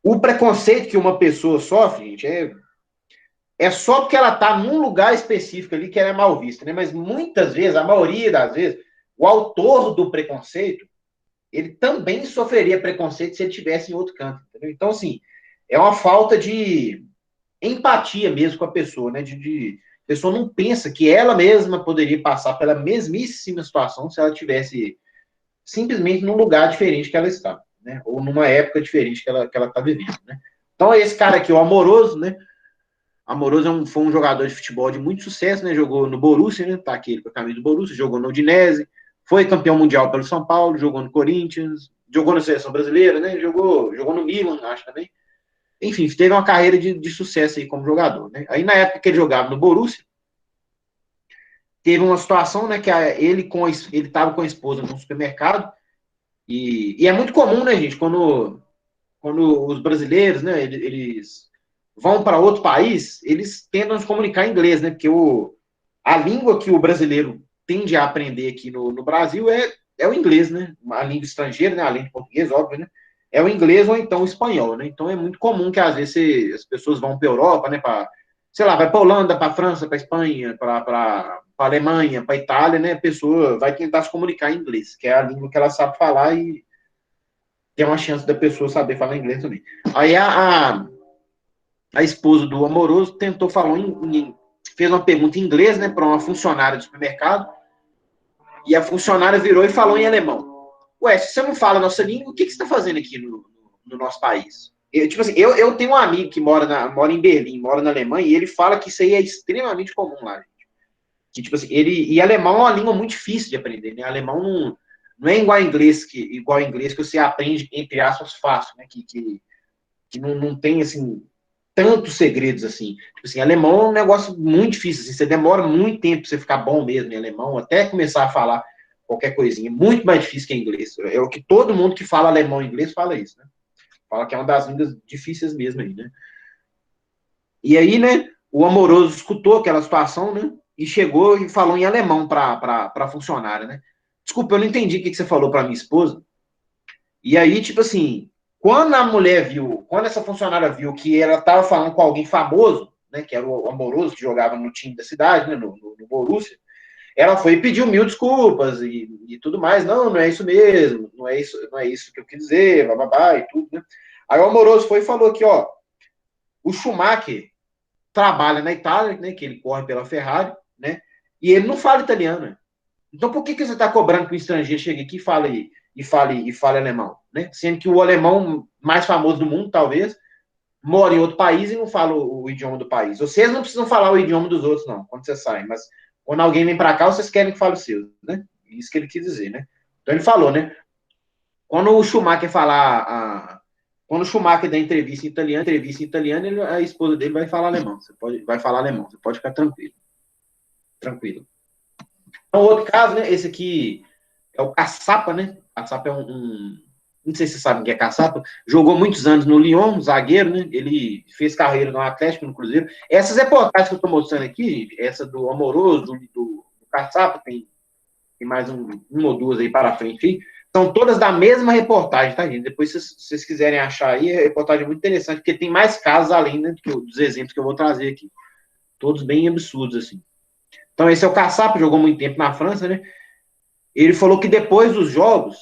o preconceito que uma pessoa sofre, gente, é só porque ela tá num lugar específico ali que ela é mal vista, né? Mas muitas vezes, a maioria das vezes, o autor do preconceito, ele também sofreria preconceito se ele estivesse em outro canto, entendeu? Então, assim, é uma falta de empatia mesmo com a pessoa, né? A pessoa não pensa que ela mesma poderia passar pela mesmíssima situação se ela tivesse simplesmente num lugar diferente que ela está, né? Ou numa época diferente que ela está vivendo, né? Então, esse cara aqui, o Amoroso, né? Amoroso foi um jogador de futebol de muito sucesso, né? Jogou no Borussia, né? Tá aqui com a camisa do Borussia, jogou no Udinese, foi campeão mundial pelo São Paulo, jogou no Corinthians, jogou na seleção brasileira, né? Jogou no Milan, acho também. Enfim, teve uma carreira de sucesso aí como jogador, né? Aí na época que ele jogava no Borussia, teve uma situação, né, que ele estava com a esposa no supermercado, e é muito comum, né, gente, quando os brasileiros, né, eles vão para outro país, eles tentam se comunicar em inglês, né, porque a língua que o brasileiro tende a aprender aqui no Brasil é o inglês, né, a língua estrangeira, né, além do português, óbvio, né, é o inglês ou então o espanhol, né, então é muito comum que às vezes as pessoas vão para a Europa, né, sei lá, vai para a Holanda, para a França, para a Espanha, para a Alemanha, para a Itália, né, a pessoa vai tentar se comunicar em inglês, que é a língua que ela sabe falar e tem uma chance da pessoa saber falar inglês também. Aí a esposa do Amoroso tentou falar fez uma pergunta em inglês, né, para uma funcionária do supermercado, e a funcionária virou e falou em alemão. Ué, se você não fala a nossa língua, o que você está fazendo aqui no nosso país? Tipo assim, eu tenho um amigo que mora em Berlim, mora na Alemanha, e ele fala que isso aí é extremamente comum lá, gente. Que, tipo assim, e alemão é uma língua muito difícil de aprender, né? Alemão não é igual ao inglês que você aprende, entre aspas, fácil, né? Que não tem, assim, tantos segredos, assim. Tipo assim, alemão é um negócio muito difícil, assim, você demora muito tempo pra você ficar bom mesmo em alemão, até começar a falar qualquer coisinha. Muito mais difícil que inglês. É o que todo mundo que fala alemão e inglês fala isso, né? Fala que é uma das línguas difíceis mesmo aí, né? E aí, né, o Amoroso escutou aquela situação, né? e chegou e falou em alemão para a funcionária, né? Desculpa, eu não entendi o que você falou para minha esposa. E aí, tipo assim, quando a mulher viu, quando essa funcionária viu que ela estava falando com alguém famoso, né, que era o Amoroso, que jogava no time da cidade, né, no Borussia, ela foi e pediu 1000 desculpas e tudo mais. Não, não é isso mesmo, não é isso que eu quis dizer, bababá e tudo, né? Aí o Amoroso foi e falou que, ó, o Schumacher trabalha na Itália, né, que ele corre pela Ferrari, né, e ele não fala italiano, né? Então por que você está cobrando que o estrangeiro chegue aqui e fale alemão, né? Sendo que o alemão mais famoso do mundo, talvez, mora em outro país e não fala o idioma do país. Vocês não precisam falar o idioma dos outros, não, quando vocês saem, mas quando alguém vem para cá, vocês querem que fale o seu, né? Isso que ele quis dizer, né? Então ele falou, né? Quando o Schumacher quando o Schumacher dá entrevista em italiano, a esposa dele vai falar alemão. Vai falar alemão, você pode ficar tranquilo. Tranquilo. Então, outro caso, né? Esse aqui é o Caçapa, né? Caçapa é não sei se vocês sabem o que é Caçapa. Jogou muitos anos no Lyon, zagueiro, né? Ele fez carreira no Atlético, no Cruzeiro. Essas reportagens que eu estou mostrando aqui, essa do Amoroso, do Caçapa, tem mais uma ou duas aí para frente, são todas da mesma reportagem, tá, gente? Depois, se vocês quiserem achar aí, a reportagem é muito interessante, porque tem mais casos além, né, dos exemplos que eu vou trazer aqui. Todos bem absurdos, assim. Então, esse é o Caçapa, jogou muito tempo na França, né? Ele falou que depois dos jogos,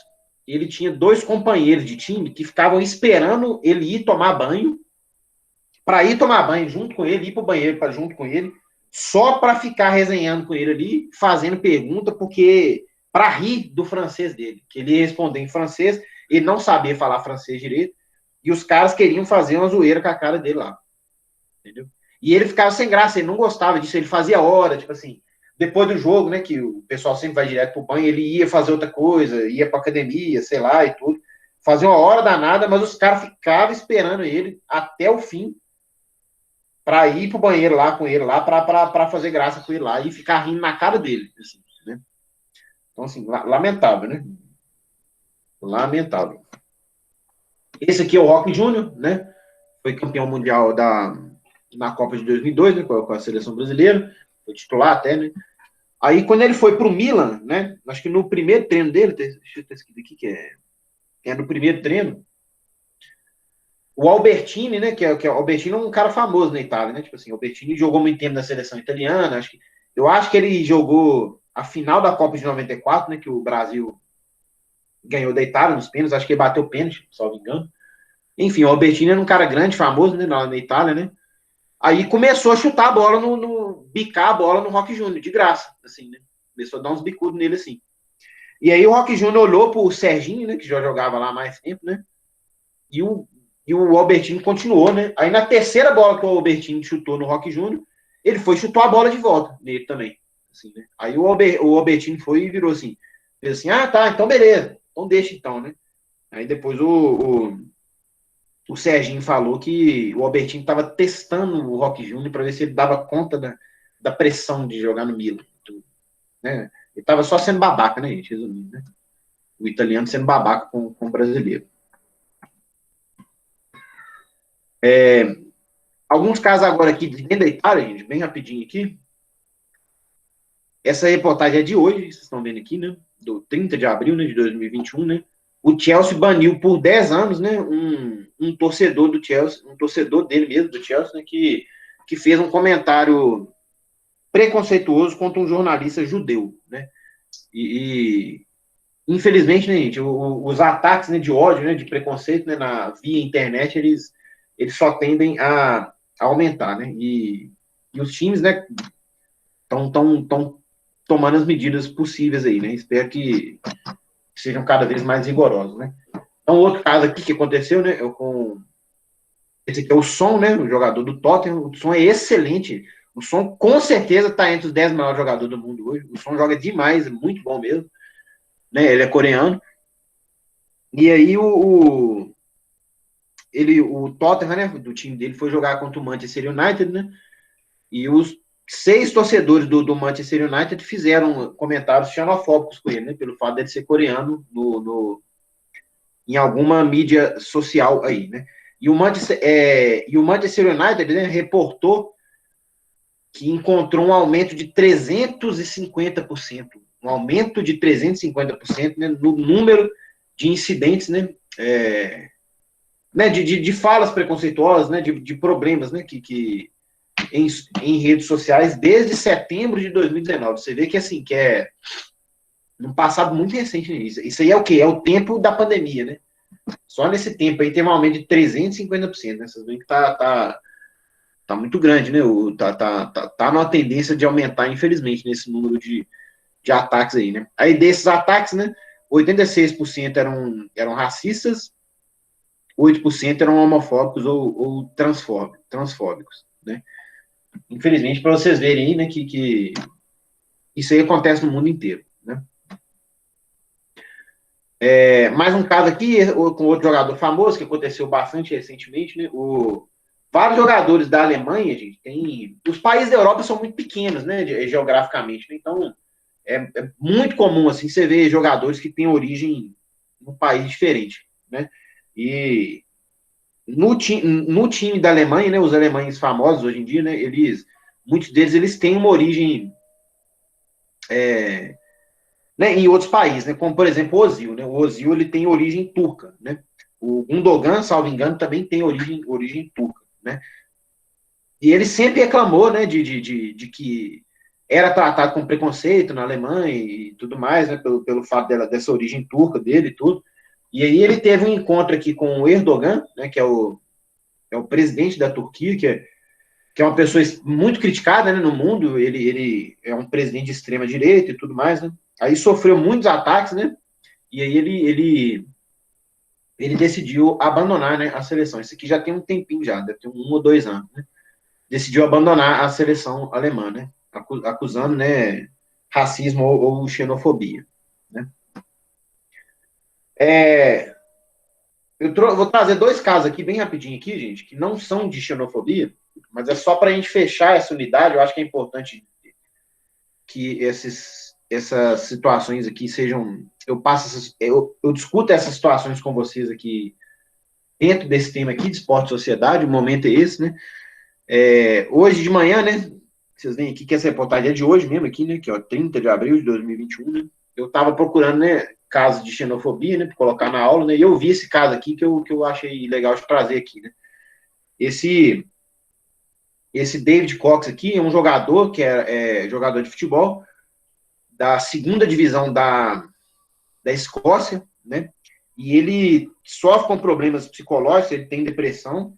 ele tinha 2 companheiros de time que ficavam esperando ele ir tomar banho, para ir tomar banho junto com ele, ir para o banheiro junto com ele, só para ficar resenhando com ele ali, fazendo pergunta, porque para rir do francês dele, que ele ia responder em francês, ele não sabia falar francês direito, e os caras queriam fazer uma zoeira com a cara dele lá, entendeu? E ele ficava sem graça, ele não gostava disso, ele fazia hora, tipo assim, depois do jogo, né, que o pessoal sempre vai direto pro banho, ele ia fazer outra coisa, ia pra academia, sei lá, e tudo, fazia uma hora danada, mas os caras ficavam esperando ele até o fim, para ir pro banheiro lá com ele lá, para fazer graça com ele lá, e ficar rindo na cara dele, assim, né? Então, assim, lamentável, né? Lamentável. Esse aqui é o Roque Júnior, né? Foi campeão mundial na Copa de 2002, né? Com a seleção brasileira. Foi titular até, né? Aí, quando ele foi pro Milan, né? Acho que no primeiro treino dele, deixa eu ter escrito aqui que é no primeiro treino, o Albertini, né? Que o Albertini é um cara famoso na Itália, né? Tipo assim, o Albertini jogou muito tempo na seleção italiana. Eu acho que ele jogou a final da Copa de 94, né, que o Brasil ganhou da Itália nos pênaltis, acho que ele bateu pênalti, se não me engano. Enfim, o Albertini era um cara grande, famoso, né, na Itália, né? Aí começou a chutar a bola, bicar a bola no Roque Júnior, de graça, assim, né? Começou a dar uns bicudos nele, assim. E aí o Roque Júnior olhou pro Serginho, né, que já jogava lá há mais tempo, né? E o Albertini continuou, né? Aí na terceira bola que o Albertini chutou no Roque Júnior, ele chutou a bola de volta nele também. Assim, né? Aí o Albertini foi e virou assim, fez assim, tá, então beleza, então deixa então, né? Aí depois o Serginho falou que o Albertini estava testando o Roque Júnior para ver se ele dava conta da pressão de jogar no Milan, né? Ele estava só sendo babaca, né, gente, resumindo, né? O italiano sendo babaca com o brasileiro. Alguns casos agora aqui dentro da Itália, gente, bem rapidinho aqui. Essa reportagem é de hoje, vocês estão vendo aqui, né? Do 30 de abril, né, de 2021, né? O Chelsea baniu por 10 anos, né? Um torcedor do Chelsea, um torcedor dele mesmo, do Chelsea, né, que fez um comentário preconceituoso contra um jornalista judeu, né? E infelizmente, né, gente, os ataques, né, de ódio, né, de preconceito, né, via internet, eles só tendem a aumentar, né? E os times, né, estão tomando as medidas possíveis aí, né? Espero que sejam cada vez mais rigorosos, né? Então, outro caso aqui que aconteceu, né? Esse aqui é o Son, né? O jogador do Tottenham. O Son é excelente. O Son, com certeza, está entre os 10 maiores jogadores do mundo hoje. O Son joga demais, é muito bom mesmo. Né? Ele é coreano. E aí, o Tottenham, né? Do time dele, foi jogar contra o Manchester United, né? E os 6 torcedores do Manchester United fizeram comentários xenofóbicos com ele, né? Pelo fato de ele ser coreano em alguma mídia social aí, né? E o Manchester United, né, reportou que encontrou um aumento de 350%, um aumento de 350%, né, no número de incidentes, né, de falas preconceituosas, né, de problemas, né, em redes sociais desde setembro de 2019. Você vê que, assim, que é num passado muito recente. Isso aí é o quê? É o tempo da pandemia, né? Só nesse tempo aí teve um aumento de 350%, né? Vocês veem que tá muito grande, né? Tá numa tendência de aumentar, infelizmente, nesse número de ataques aí, né? Aí desses ataques, né, 86% eram racistas, 8% eram homofóbicos ou transfóbicos, né? Infelizmente, para vocês verem aí, né, que isso aí acontece no mundo inteiro, né? Mais um caso aqui, com outro jogador famoso, que aconteceu bastante recentemente, né? Vários jogadores da Alemanha, gente, os países da Europa são muito pequenos, né, geograficamente, né? Então é muito comum, assim, você ver jogadores que têm origem num país diferente, né? E no time da Alemanha, né, os alemães famosos hoje em dia, né, muitos deles, eles têm uma origem né, em outros países, né, como, por exemplo, o Ozil, né? O Ozil, ele tem origem turca, né? O Gundogan, salvo engano, também tem origem turca, né? E ele sempre reclamou, né, de que era tratado com preconceito na Alemanha e tudo mais, né, pelo fato dessa origem turca dele e tudo. E aí ele teve um encontro aqui com o Erdogan, né, que é o presidente da Turquia, que é uma pessoa muito criticada, né, no mundo. Ele é um presidente de extrema direita e tudo mais, né? Aí sofreu muitos ataques, né? E aí ele decidiu abandonar, né, a seleção. Isso aqui já tem um tempinho já, deve ter 1 ou 2 anos, né? Decidiu abandonar a seleção alemã, né? Acusando, né, racismo ou xenofobia, né? Vou trazer 2 casos aqui, bem rapidinho aqui, gente, que não são de xenofobia, mas é só para a gente fechar essa unidade. Eu acho que é importante que essas situações aqui sejam... Eu discuto essas situações com vocês aqui dentro desse tema aqui, de esporte e sociedade. O momento é esse, né? Hoje de manhã, né? Vocês veem aqui que essa reportagem é de hoje mesmo, aqui, né? Que é 30 de abril de 2021, né? Eu estava procurando, né, casos de xenofobia, né, para colocar na aula, né? E eu vi esse caso aqui que eu achei legal de trazer aqui, né? Esse David Cox aqui é um jogador que é jogador de futebol da 2ª divisão da Escócia, né? E ele sofre com problemas psicológicos, ele tem depressão,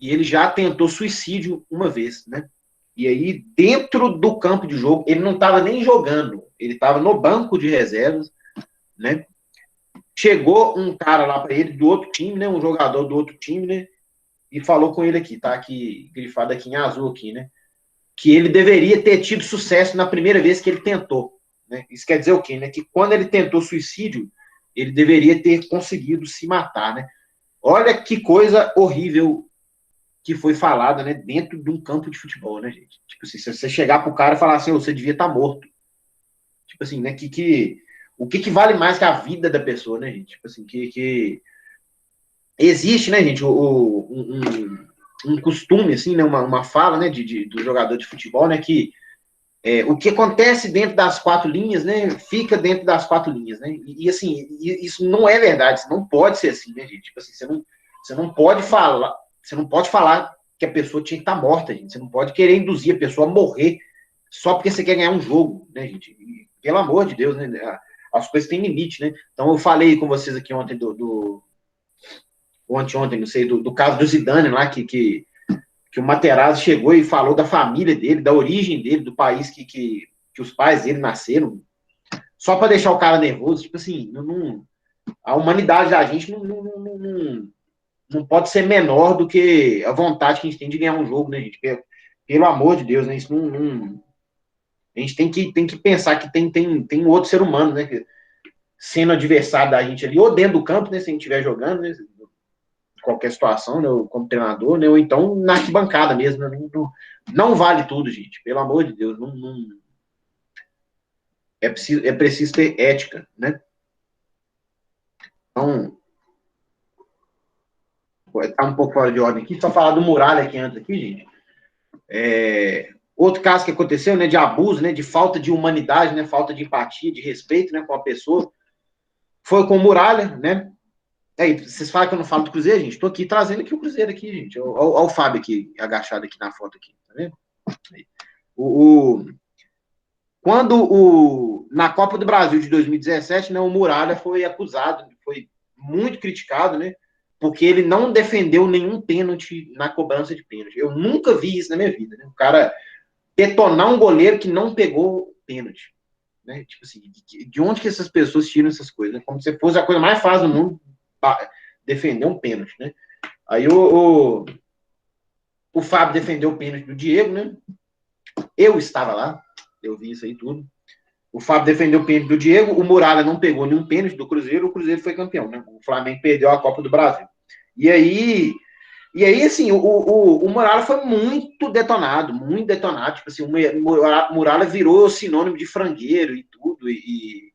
e ele já tentou suicídio uma vez, né? E aí, dentro do campo de jogo, ele não estava nem jogando, ele estava no banco de reservas, né? Chegou um cara lá para ele do outro time, né? Um jogador do outro time, né? E falou com ele aqui, tá aqui grifado aqui em azul aqui, né? Que ele deveria ter tido sucesso na primeira vez que ele tentou, né? Isso quer dizer o quê, né? Que quando ele tentou suicídio, ele deveria ter conseguido se matar, né? Olha que coisa horrível que foi falada, né, dentro de um campo de futebol, né, gente? Tipo assim, se você chegar pro cara e falar assim, você devia estar morto. Tipo assim, né, o que vale mais que a vida da pessoa, né, gente? Tipo assim, que existe, né, gente, um costume, assim, né, uma fala, né, do jogador de futebol, né, que o que acontece dentro das 4 linhas, né, fica dentro das 4 linhas, né? E assim, isso não é verdade, isso não pode ser assim, né, gente? Tipo assim, você não pode falar que a pessoa tinha que estar morta, gente. Você não pode querer induzir a pessoa a morrer só porque você quer ganhar um jogo, né, gente? E, pelo amor de Deus, né? As coisas têm limite, né? Então, eu falei com vocês aqui ontem ou anteontem, não sei, do caso do Zidane lá, que o Materazzi chegou e falou da família dele, da origem dele, do país que os pais dele nasceram, só para deixar o cara nervoso. Tipo assim, a humanidade da gente não pode ser menor do que a vontade que a gente tem de ganhar um jogo, né, gente? Pelo amor de Deus, né? Isso a gente tem que pensar que tem outro ser humano, né? Sendo adversário da gente ali, ou dentro do campo, né? Se a gente estiver jogando, né? Qualquer situação, né, como treinador, né, ou então na arquibancada mesmo. Né, não vale tudo, gente. Pelo amor de Deus. É preciso ter ética, né? Então, tá um pouco fora de ordem aqui. Só falar do Muralha aqui antes aqui, gente. Outro caso que aconteceu, né, de abuso, né, de falta de humanidade, né, falta de empatia, de respeito, né, com a pessoa, foi com o Muralha, né? Aí, vocês falam que eu não falo do Cruzeiro, gente? Estou aqui trazendo aqui o Cruzeiro aqui, gente. Olha o Fábio aqui, agachado aqui na foto aqui, tá vendo? Na Copa do Brasil de 2017, né, o Muralha foi acusado, foi muito criticado, né? Porque ele não defendeu nenhum pênalti na cobrança de pênalti. Eu nunca vi isso na minha vida, né? O cara detonar um goleiro que não pegou pênalti, né? Tipo assim, de onde que essas pessoas tiram essas coisas? Né? Como se fosse a coisa mais fácil do mundo defender um pênalti, né? Aí o Fábio defendeu o pênalti do Diego, né? Eu estava lá, eu vi isso aí tudo. O Fábio defendeu o pênalti do Diego, o Muralha não pegou nenhum pênalti do Cruzeiro, o Cruzeiro foi campeão, né? O Flamengo perdeu a Copa do Brasil. E aí assim, o Muralha foi muito detonado, tipo assim, o Muralha virou sinônimo de frangueiro e tudo, e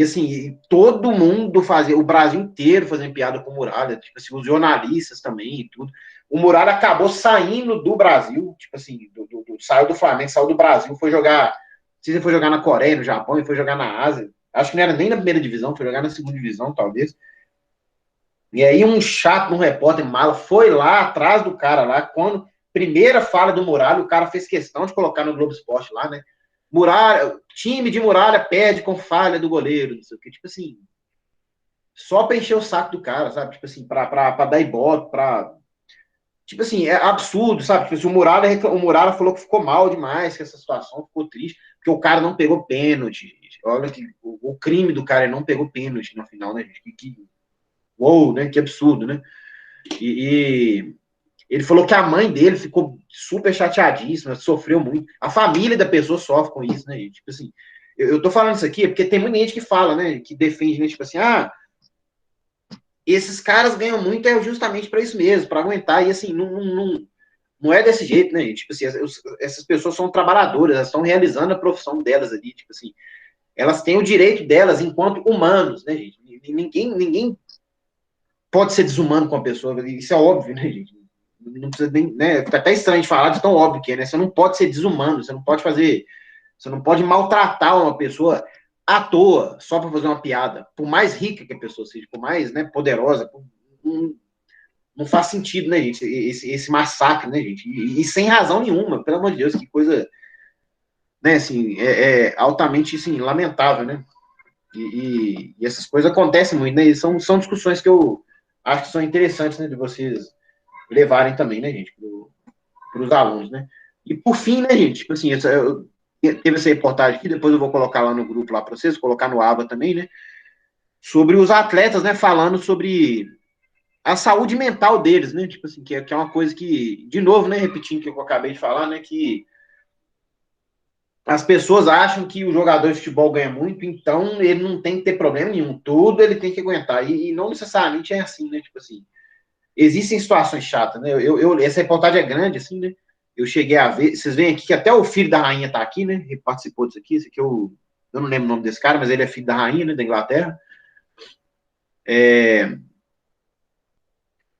assim, todo mundo fazia, o Brasil inteiro fazendo piada com o Muralha, tipo assim, os jornalistas também e tudo. O Muralha acabou saindo do Brasil, tipo assim, saiu do Flamengo, saiu do Brasil, foi jogar, se ele foi jogar na Coreia, no Japão, e foi jogar na Ásia, acho que não era nem na primeira divisão, foi jogar na segunda divisão, talvez. E aí um chato, um repórter mala, foi lá atrás do cara lá, quando primeira fala do Muralha, o cara fez questão de colocar no Globo Esporte lá, né? Muralha, time de Muralha perde com falha do goleiro, não sei o que, tipo assim, só pra encher o saco do cara, sabe? Tipo assim, pra dar ibope, tipo assim, é absurdo, sabe? Tipo assim, o Muralha falou que ficou mal demais com essa situação, ficou triste, porque o cara não pegou pênalti. Olha que o crime do cara, ele não pegou pênalti no final, né, gente? Uou, né? Que absurdo, né? E ele falou que a mãe dele ficou super chateadíssima, sofreu muito. A família da pessoa sofre com isso, né, gente? Tipo assim, eu tô falando isso aqui porque tem muita gente que fala, né? Que defende, né? Tipo assim, esses caras ganham muito justamente para isso mesmo, para aguentar. E assim, não é desse jeito, né, gente? Tipo assim, essas pessoas são trabalhadoras, elas estão realizando a profissão delas ali, tipo assim, elas têm o direito delas enquanto humanos, né, gente? Ninguém pode ser desumano com a pessoa, isso é óbvio, né, gente? Não precisa nem, né? Fica até estranho de falar de tão óbvio que é, né? Você não pode ser desumano, você não pode maltratar uma pessoa à toa, só para fazer uma piada, por mais rica que a pessoa seja, por mais, né, poderosa, não faz sentido, né, gente? Esse massacre, né, gente? E sem razão nenhuma, pelo amor de Deus, que coisa, né, assim, altamente, assim, lamentável, né? E essas coisas acontecem muito, né? E são discussões que eu acho que são interessantes, né, de vocês levarem também, né, gente, para os alunos, né? E por fim, né, gente, tipo assim, teve essa reportagem aqui, depois eu vou colocar lá no grupo lá para vocês, colocar no aba também, né? Sobre os atletas, né, falando sobre a saúde mental deles, né? Tipo assim, que é uma coisa que, de novo, né, repetindo o que eu acabei de falar, né, que as pessoas acham que o jogador de futebol ganha muito, então ele não tem que ter problema nenhum, tudo ele tem que aguentar, e não necessariamente é assim, né? Tipo assim, existem situações chatas, né? Essa reportagem é grande, assim, né? Eu cheguei a ver, vocês veem aqui que até o filho da rainha tá aqui, né? Ele participou disso aqui, esse aqui eu não lembro o nome desse cara, mas ele é filho da rainha, né, da Inglaterra.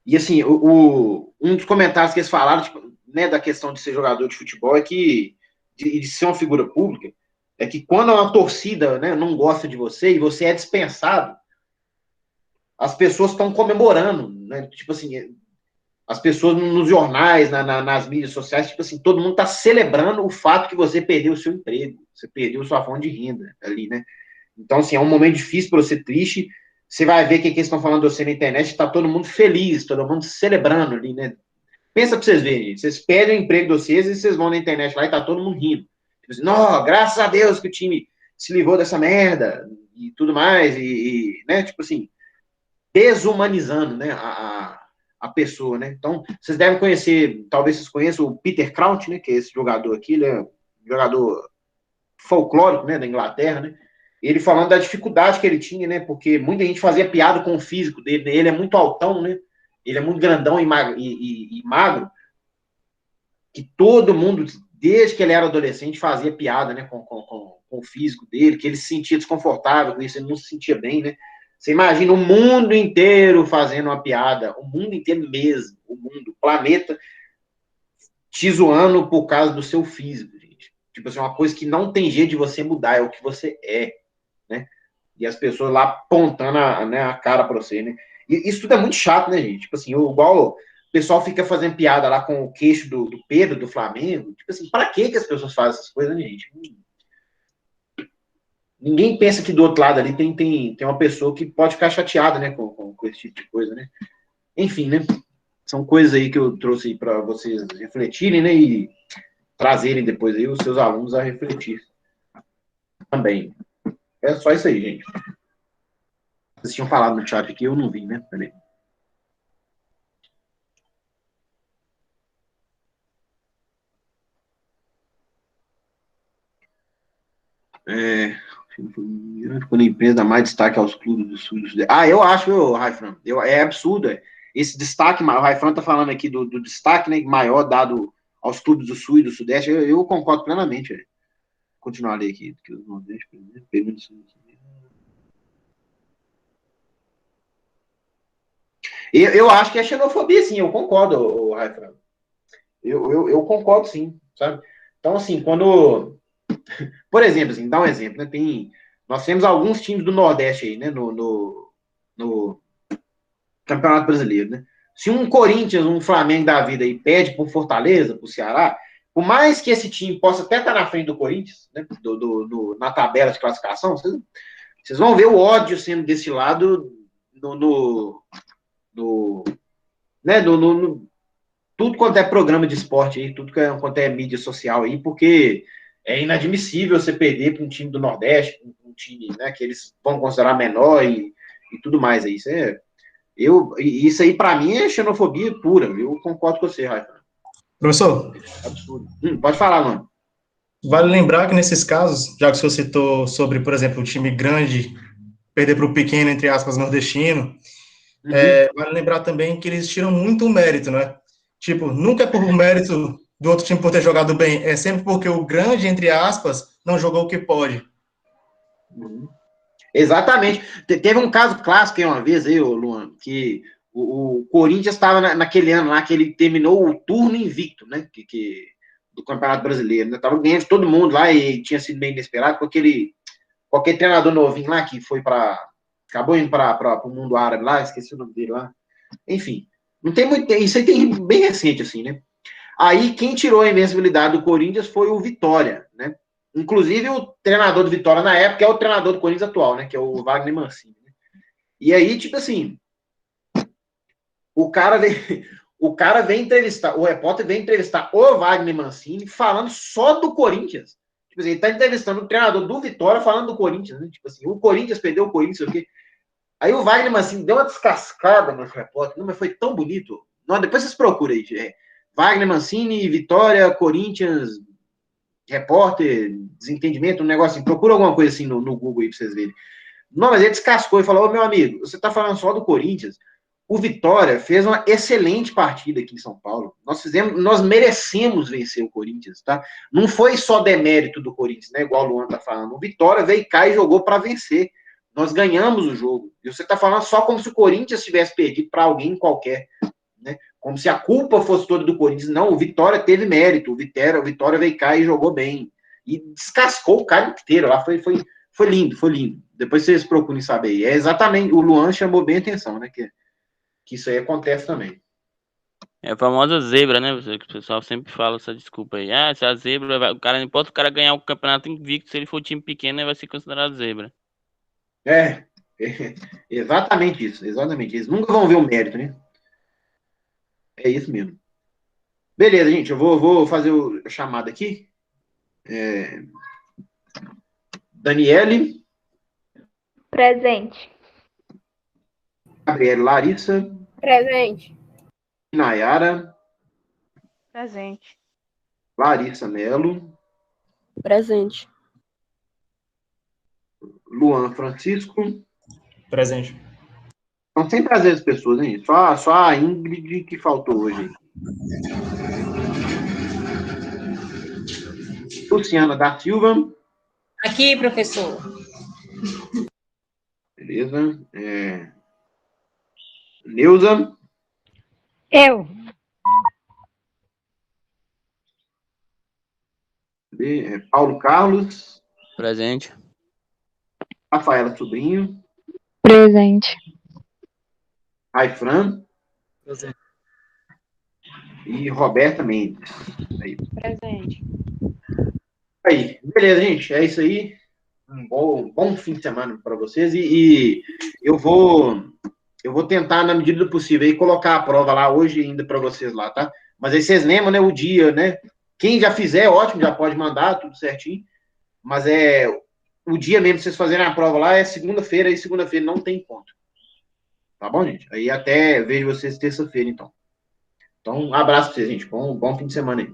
E assim, um dos comentários que eles falaram, tipo, né, da questão de ser jogador de futebol é que, de ser uma figura pública, é que quando uma torcida, né, não gosta de você e você é dispensado, as pessoas estão comemorando, né? Tipo assim, as pessoas nos jornais, nas mídias sociais, tipo assim, todo mundo está celebrando o fato que você perdeu o seu emprego, você perdeu sua fonte de renda ali, né? Então, assim, é um momento difícil para você, triste. Você vai ver que eles estão falando de você na internet, está todo mundo feliz, todo mundo celebrando ali, né? Pensa para vocês verem, gente. Vocês perdem o emprego de vocês e vocês vão na internet lá e tá todo mundo rindo. Tipo assim, não, graças a Deus que o time se livrou dessa merda e tudo mais, né? Tipo assim, desumanizando, né, a pessoa, né? Então, vocês devem conhecer, talvez vocês conheçam o Peter Crouch, né, que é esse jogador aqui, ele é um jogador folclórico, né, da Inglaterra, né? Ele falando da dificuldade que ele tinha, né? Porque muita gente fazia piada com o físico dele, né? Ele é muito altão, né? Ele é muito grandão e magro, que todo mundo, desde que ele era adolescente, fazia piada, né, com o físico dele, que ele se sentia desconfortável com isso, ele não se sentia bem, né? Você imagina o mundo inteiro fazendo uma piada, o mundo inteiro mesmo, o planeta, te zoando por causa do seu físico, gente. Tipo assim, uma coisa que não tem jeito de você mudar, é o que você é, né? E as pessoas lá apontando a cara pra você, né? E isso tudo é muito chato, né, gente? Tipo assim, igual o pessoal fica fazendo piada lá com o queixo do Pedro, do Flamengo. Tipo assim, pra que as pessoas fazem essas coisas, né, gente? Ninguém pensa que do outro lado ali tem uma pessoa que pode ficar chateada, né, com esse tipo de coisa, né? Enfim, né? São coisas aí que eu trouxe para vocês refletirem, né? E trazerem depois aí os seus alunos a refletir também. É só isso aí, gente. Vocês tinham falado no chat aqui, eu não vi, né? Peraí. Quando a empresa dá mais destaque aos clubes do sul e do sudeste. Eu acho, Raifran, é absurdo. Esse destaque, o Raifran tá falando aqui do destaque, né, maior dado aos clubes do sul e do sudeste. Eu concordo plenamente. Vou continuar a ler aqui. Eu acho que é xenofobia, sim. Eu concordo, Raifran. Eu concordo, sim, sabe? Então, assim, quando... Por exemplo, assim, dá um exemplo, né? Nós temos alguns times do Nordeste aí, né? No Campeonato Brasileiro, né? Se um Corinthians, um Flamengo da vida aí pede por Fortaleza, por Ceará, por mais que esse time possa até estar na frente do Corinthians, né? Na tabela de classificação, vocês vão ver o ódio sendo desse lado né? Tudo quanto é programa de esporte aí, tudo quanto é mídia social aí, porque é inadmissível você perder para um time do Nordeste, um time, né, que eles vão considerar menor e tudo mais aí. Isso aí, para mim, é xenofobia pura. Eu concordo com você, Rafa. Professor, Absurdo. Pode falar, mano. Vale lembrar que nesses casos, já que o senhor citou sobre, por exemplo, o time grande perder para o pequeno, entre aspas, nordestino, vale lembrar também que eles tiram muito o mérito, né? Tipo, nunca é por mérito do outro time por ter jogado bem, é sempre porque o grande, entre aspas, não jogou o que pode. Exatamente. Teve um caso clássico aí uma vez, aí, Luan, que o Corinthians estava naquele ano lá que ele terminou o turno invicto, né? Do Campeonato Brasileiro, né? Tava ganhando de todo mundo lá e tinha sido bem inesperado com qualquer treinador novinho lá que foi acabou indo para o mundo árabe lá, esqueci o nome dele lá. Enfim, não tem muito, isso aí tem bem recente assim, né? Aí quem tirou a invencibilidade do Corinthians foi o Vitória, né? Inclusive o treinador do Vitória na época é o treinador do Corinthians atual, né? Que é o Wagner Mancini. Né? E aí, tipo assim, o cara vem entrevistar, o repórter vem entrevistar o Wagner Mancini falando só do Corinthians. Tipo assim, ele tá entrevistando o treinador do Vitória falando do Corinthians, né? Tipo assim, o Corinthians perdeu o Corinthians, o quê? Aí o Wagner Mancini deu uma descascada no repórter, não, mas foi tão bonito. Não, depois vocês procuram aí, Wagner Mancini, Vitória, Corinthians, repórter, desentendimento, um negócio assim, procura alguma coisa assim no Google aí pra vocês verem. Não, mas ele descascou e falou, meu amigo, você tá falando só do Corinthians. O Vitória fez uma excelente partida aqui em São Paulo. Nós merecemos vencer o Corinthians, tá? Não foi só demérito do Corinthians, né? Igual o Luan tá falando. O Vitória veio cá e jogou para vencer. Nós ganhamos o jogo. E você tá falando só como se o Corinthians tivesse perdido para alguém qualquer, né? Como se a culpa fosse toda do Corinthians. Não, o Vitória teve mérito. O Vitória veio cá e jogou bem. E descascou o cara inteiro lá. Foi lindo, foi lindo. Depois vocês procurem saber. É exatamente, o Luan chamou bem a atenção, né? Que isso aí acontece também. É a famosa zebra, né? Que o pessoal sempre fala essa desculpa aí. Se a zebra, o cara, não importa o cara ganhar o campeonato invicto, se ele for time pequeno, ele vai ser considerado zebra. Exatamente isso, exatamente. Eles nunca vão ver o mérito, né? É isso mesmo. Beleza, gente, eu vou fazer a chamada aqui. Daniele. Presente. Gabriele Larissa. Presente. Nayara. Presente. Larissa Melo. Presente. Luan Francisco. Presente. São sempre as mesmas pessoas, hein? Só a Ingrid que faltou hoje. Luciana da Silva. Aqui, professor. Beleza. Neuza. Eu. ver. Paulo Carlos. Presente. Rafaela Sobrinho. Presente. Raifran. Presente. E Roberta Mendes. Aí. Presente. Aí, beleza, gente. É isso aí. Um bom fim de semana para vocês. E eu vou tentar, na medida do possível, aí, colocar a prova lá hoje ainda para vocês lá, tá? Mas aí vocês lembram, né, o dia, né? Quem já fizer, ótimo, já pode mandar, tudo certinho. Mas o dia mesmo que vocês fazerem a prova lá é segunda-feira, e segunda-feira não tem ponto. Tá bom, gente? Aí até vejo vocês terça-feira, então. Então, um abraço pra vocês, gente. Bom fim de semana aí.